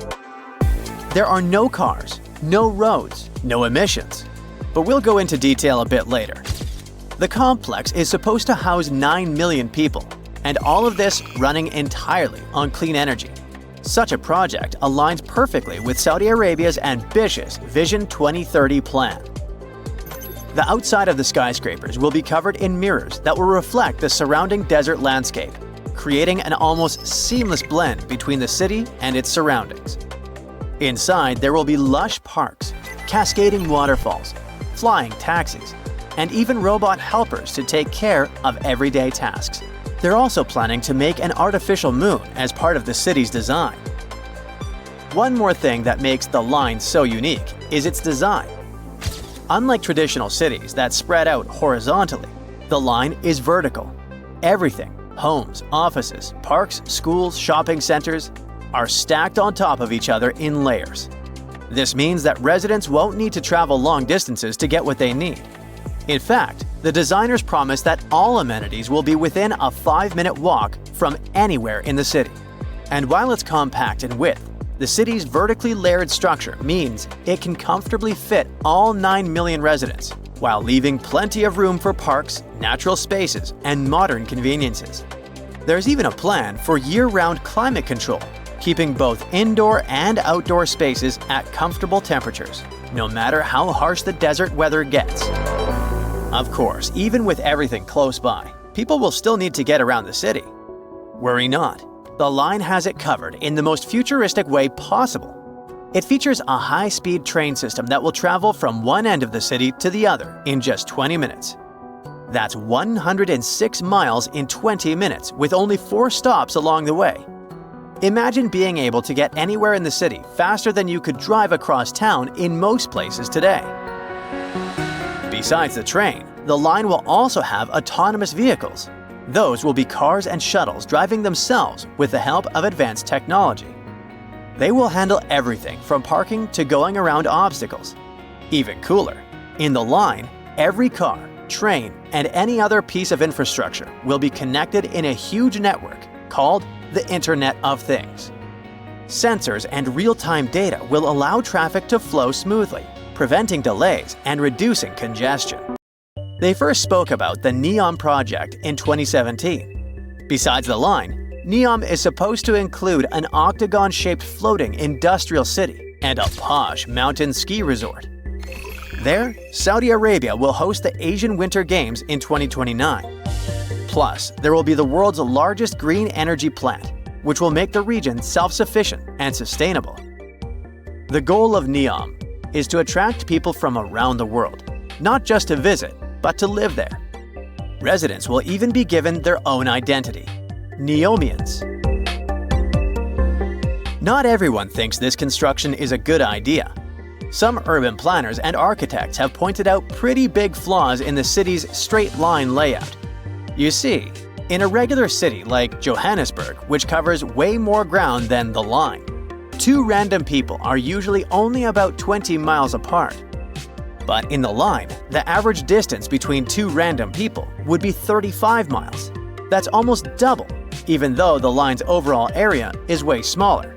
There are no cars, no roads, no emissions. But we'll go into detail a bit later. The complex is supposed to house 9 million people, and all of this running entirely on clean energy. Such a project aligns perfectly with Saudi Arabia's ambitious Vision 2030 plan. The outside of the skyscrapers will be covered in mirrors that will reflect the surrounding desert landscape, creating an almost seamless blend between the city and its surroundings. Inside, there will be lush parks, cascading waterfalls, flying taxis, and even robot helpers to take care of everyday tasks. They're also planning to make an artificial moon as part of the city's design. One more thing that makes the Line so unique is its design. Unlike traditional cities that spread out horizontally, the Line is vertical. Everything, homes, offices, parks, schools, shopping centers, are stacked on top of each other in layers. This means that residents won't need to travel long distances to get what they need. In fact, the designers promise that all amenities will be within a 5-minute walk from anywhere in the city. And while it's compact in width, the city's vertically layered structure means it can comfortably fit all 9 million residents, while leaving plenty of room for parks, natural spaces, and modern conveniences. There's even a plan for year-round climate control, keeping both indoor and outdoor spaces at comfortable temperatures, no matter how harsh the desert weather gets. Of course, even with everything close by, people will still need to get around the city. Worry not, the Line has it covered in the most futuristic way possible. It features a high-speed train system that will travel from one end of the city to the other in just 20 minutes. That's 106 miles in 20 minutes with only 4 stops along the way. Imagine being able to get anywhere in the city faster than you could drive across town in most places today. Besides the train, the line will also have autonomous vehicles. Those will be cars and shuttles driving themselves with the help of advanced technology. They will handle everything from parking to going around obstacles. Even cooler, in the line, every car, train, and any other piece of infrastructure will be connected in a huge network called the Internet of Things. Sensors and real-time data will allow traffic to flow smoothly, preventing delays and reducing congestion. They first spoke about the NEOM project in 2017. Besides the line, NEOM is supposed to include an octagon-shaped floating industrial city and a posh mountain ski resort. There, Saudi Arabia will host the Asian Winter Games in 2029. Plus, there will be the world's largest green energy plant, which will make the region self-sufficient and sustainable. The goal of NEOM is to attract people from around the world, not just to visit, but to live there. Residents will even be given their own identity, Neomians. Not everyone thinks this construction is a good idea. Some urban planners and architects have pointed out pretty big flaws in the city's straight-line layout. You see, in a regular city like Johannesburg, which covers way more ground than the line, two random people are usually only about 20 miles apart. But in the line, the average distance between two random people would be 35 miles. That's almost double, even though the line's overall area is way smaller.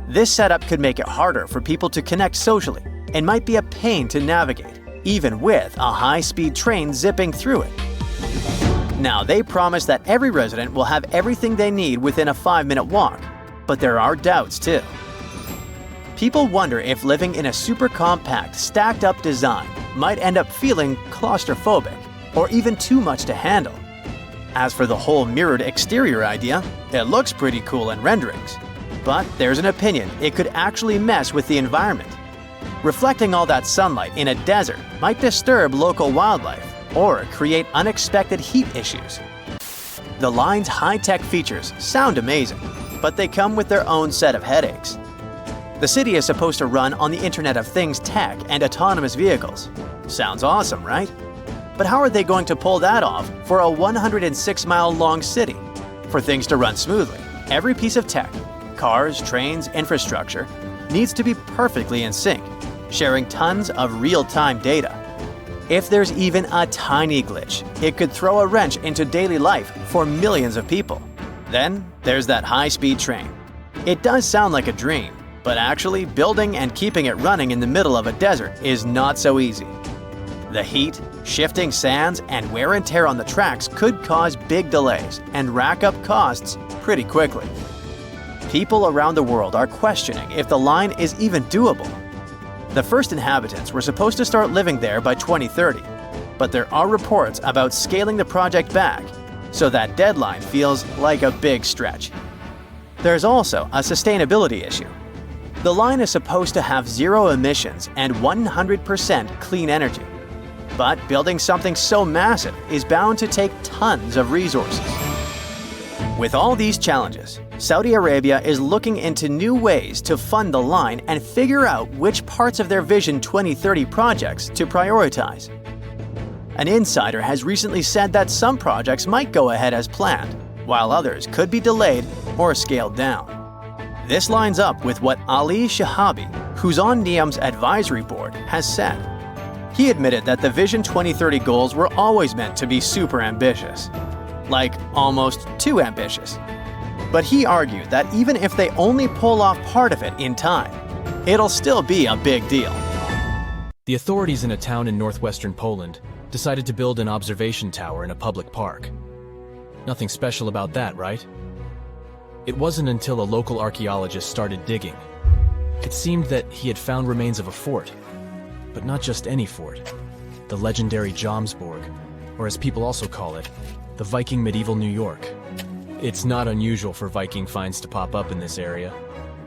This setup could make it harder for people to connect socially and might be a pain to navigate, even with a high-speed train zipping through it. Now, they promise that every resident will have everything they need within a 5-minute walk, but there are doubts too. People wonder if living in a super compact, stacked-up design might end up feeling claustrophobic or even too much to handle. As for the whole mirrored exterior idea, it looks pretty cool in renderings. But there's an opinion it could actually mess with the environment. Reflecting all that sunlight in a desert might disturb local wildlife or create unexpected heat issues. The line's high-tech features sound amazing, but they come with their own set of headaches. The city is supposed to run on the Internet of Things tech and autonomous vehicles. Sounds awesome, right? But how are they going to pull that off for a 106-mile-long city? For things to run smoothly, every piece of tech, cars, trains, infrastructure, needs to be perfectly in sync, sharing tons of real-time data. If there's even a tiny glitch, it could throw a wrench into daily life for millions of people. Then there's that high-speed train. It does sound like a dream, but actually building and keeping it running in the middle of a desert is not so easy. The heat, shifting sands, and wear and tear on the tracks could cause big delays and rack up costs pretty quickly. People around the world are questioning if the line is even doable. The first inhabitants were supposed to start living there by 2030, but there are reports about scaling the project back, so that deadline feels like a big stretch. There's also a sustainability issue. The line is supposed to have zero emissions and 100% clean energy. But building something so massive is bound to take tons of resources. With all these challenges, Saudi Arabia is looking into new ways to fund the line and figure out which parts of their Vision 2030 projects to prioritize. An insider has recently said that some projects might go ahead as planned, while others could be delayed or scaled down. This lines up with what Ali Shahabi, who's on NEOM's advisory board, has said. He admitted that the Vision 2030 goals were always meant to be super ambitious. Like, almost too ambitious. But he argued that even if they only pull off part of it in time, it'll still be a big deal. The authorities in a town in northwestern Poland decided to build an observation tower in a public park. Nothing special about that, right? It wasn't until a local archaeologist started digging. It seemed that he had found remains of a fort, but not just any fort. The legendary Jumsborg, or as people also call it, the Viking medieval New York. It's not unusual for Viking finds to pop up in this area.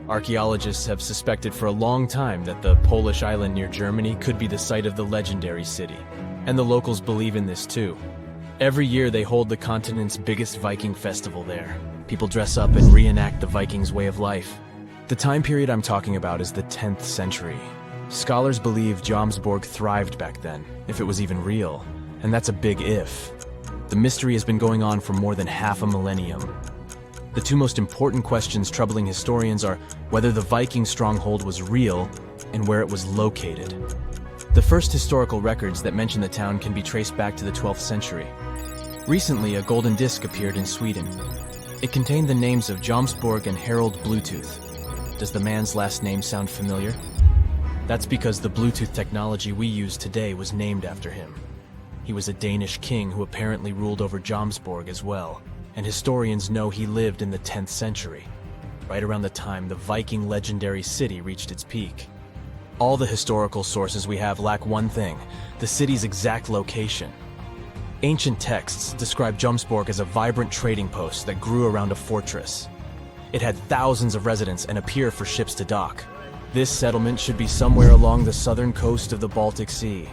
Archaeologists have suspected for a long time that the Polish island near Germany could be the site of the legendary city, and the locals believe in this too. Every year they hold the continent's biggest Viking festival there. People dress up and reenact the Vikings' way of life. The time period I'm talking about is the 10th century. Scholars believe Jomsborg thrived back then, if it was even real, And that's a big if. The mystery has been going on for more than half a millennium. The two most important questions troubling historians are whether the Viking stronghold was real and where it was located. The first historical records that mention the town can be traced back to the 12th century. Recently, a golden disc appeared in Sweden. It contained the names of Jumsborg and Harold Bluetooth. Does the man's last name sound familiar? That's because the Bluetooth technology we use today was named after him. He was a Danish king who apparently ruled over Jumsborg as well, and historians know he lived in the 10th century, right around the time the Viking legendary city reached its peak. All the historical sources we have lack one thing: the city's exact location. Ancient texts describe Jumsborg as a vibrant trading post that grew around a fortress. It had thousands of residents and a pier for ships to dock. This settlement should be somewhere along the southern coast of the Baltic Sea.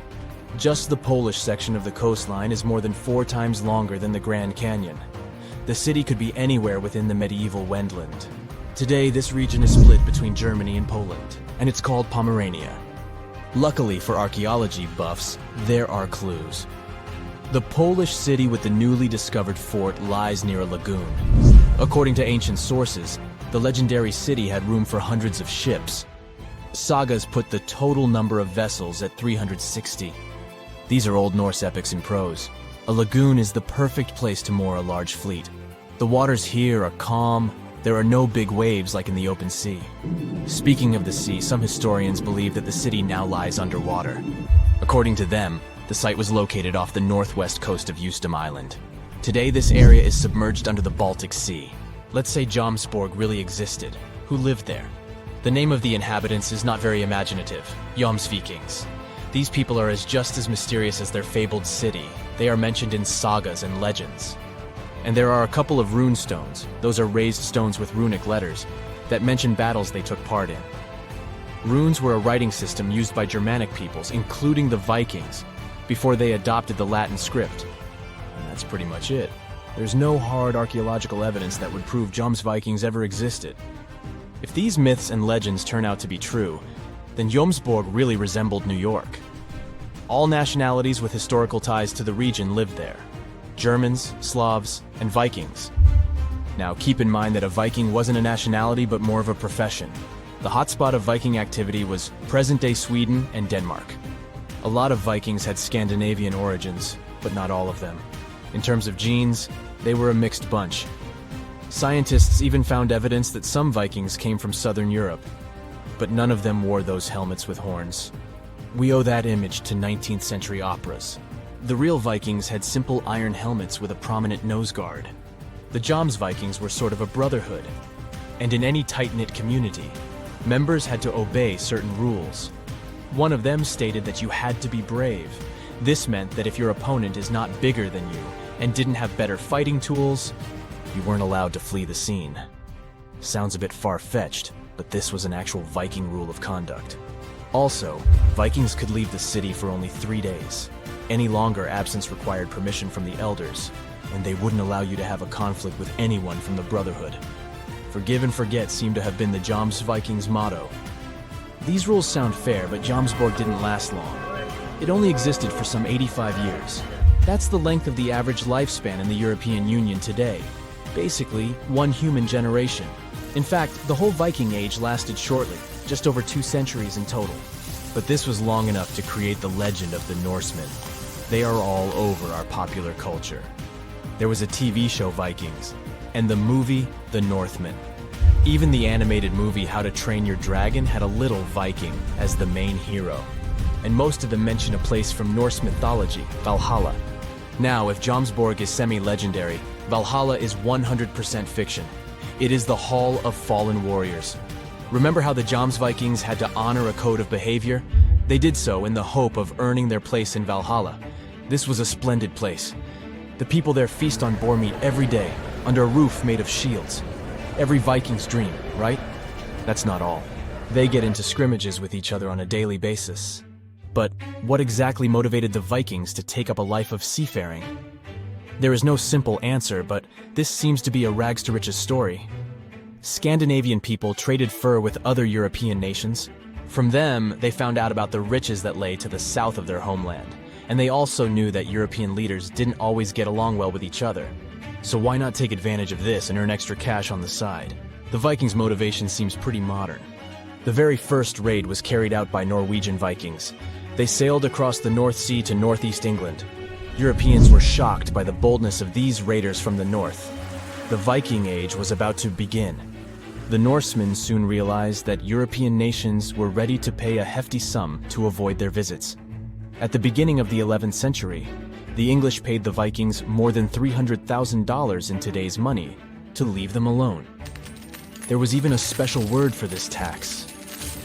Just the Polish section of the coastline is more than 4 times longer than the Grand Canyon. The city could be anywhere within the medieval Wendland. Today, this region is split between Germany and Poland, and it's called Pomerania. Luckily for archaeology buffs, there are clues. The Polish city with the newly discovered fort lies near a lagoon. According to ancient sources, the legendary city had room for hundreds of ships. Sagas put the total number of vessels at 360. These are Old Norse epics in prose. A lagoon is the perfect place to moor a large fleet. The waters here are calm. There are no big waves like in the open sea. Speaking of the sea, some historians believe that the city now lies underwater. According to them, the site was located off the northwest coast of Eustom Island. Today, this area is submerged under the Baltic Sea. Let's say Jomsborg really existed. Who lived there? The name of the inhabitants is not very imaginative: Jomsvikings. These people are just as mysterious as their fabled city. They are mentioned in sagas and legends. And there are a couple of rune stones, those are raised stones with runic letters, that mention battles they took part in. Runes were a writing system used by Germanic peoples, including the Vikings, before they adopted the Latin script. And that's pretty much it. There's no hard archaeological evidence that would prove Jomsvikings ever existed. If these myths and legends turn out to be true, then Jomsborg really resembled New York. All nationalities with historical ties to the region lived there: Germans, Slavs, and Vikings. Now keep in mind that a Viking wasn't a nationality but more of a profession. The hotspot of Viking activity was present-day Sweden and Denmark. A lot of Vikings had Scandinavian origins, but not all of them. In terms of genes, they were a mixed bunch. Scientists even found evidence that some Vikings came from southern Europe, but none of them wore those helmets with horns. We owe that image to 19th century operas. The real Vikings had simple iron helmets with a prominent nose guard. The Jomsvikings were sort of a brotherhood, and in any tight-knit community, members had to obey certain rules. One of them stated that you had to be brave. This meant that if your opponent is not bigger than you and didn't have better fighting tools, you weren't allowed to flee the scene. Sounds a bit far-fetched, but this was an actual Viking rule of conduct. Also, Vikings could leave the city for only 3 days. Any longer, absence required permission from the elders, and they wouldn't allow you to have a conflict with anyone from the Brotherhood. Forgive and forget seemed to have been the Jomsvikings' motto. These rules sound fair, but Jomsborg didn't last long. It only existed for some 85 years. That's the length of the average lifespan in the European Union today. Basically, 1 human generation. In fact, the whole Viking Age lasted shortly, just over 2 centuries in total. But this was long enough to create the legend of the Norsemen. They are all over our popular culture. There was a TV show, Vikings, and the movie, The Northman. Even the animated movie How to Train Your Dragon had a little Viking as the main hero. And most of them mention a place from Norse mythology, Valhalla. Now, if Jomsborg is semi-legendary, Valhalla is 100% fiction. It is the Hall of Fallen Warriors. Remember how the Jomsvikings had to honor a code of behavior? They did so in the hope of earning their place in Valhalla. This was a splendid place. The people there feast on boar meat every day, under a roof made of shields. Every Viking's dream, right? That's not all. They get into scrimmages with each other on a daily basis. But what exactly motivated the Vikings to take up a life of seafaring? There is no simple answer, but this seems to be a rags-to-riches story. Scandinavian people traded fur with other European nations. From them, they found out about the riches that lay to the south of their homeland, And they also knew that European leaders didn't always get along well with each other. So why not take advantage of this and earn extra cash on the side? The Vikings' motivation seems pretty modern. The very first raid was carried out by Norwegian Vikings. They sailed across the North Sea to northeast England. Europeans were shocked by the boldness of these raiders from the north. The Viking Age was about to begin. The Norsemen soon realized that European nations were ready to pay a hefty sum to avoid their visits. At the beginning of the 11th century, the English paid the Vikings more than $300,000 in today's money to leave them alone. There was even a special word for this tax.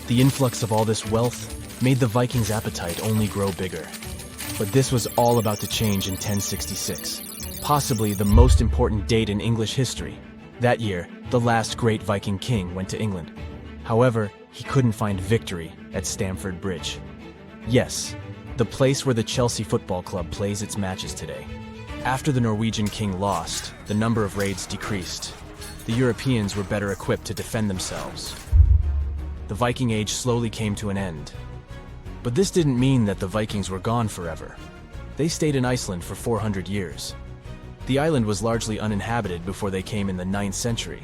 The influx of all this wealth made the Vikings' appetite only grow bigger. But this was all about to change in 1066, possibly the most important date in English history. That year, the last great Viking king went to England. However, he couldn't find victory at Stamford Bridge. Yes, the place where the Chelsea Football Club plays its matches today. After the Norwegian king lost, the number of raids decreased. The Europeans were better equipped to defend themselves. The Viking Age slowly came to an end. But this didn't mean that the Vikings were gone forever. They stayed in Iceland for 400 years. The island was largely uninhabited before they came in the 9th century.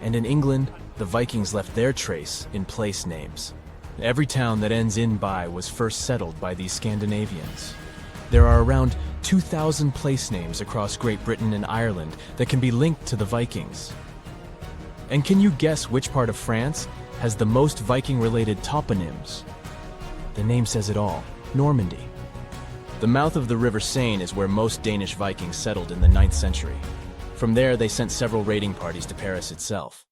And in England, the Vikings left their trace in place names. Every town that ends in "by" was first settled by these Scandinavians. There are around 2,000 place names across Great Britain and Ireland that can be linked to the Vikings. And can you guess which part of France has the most Viking-related toponyms? The name says it all: Normandy. The mouth of the River Seine is where most Danish Vikings settled in the 9th century. From there, they sent several raiding parties to Paris itself.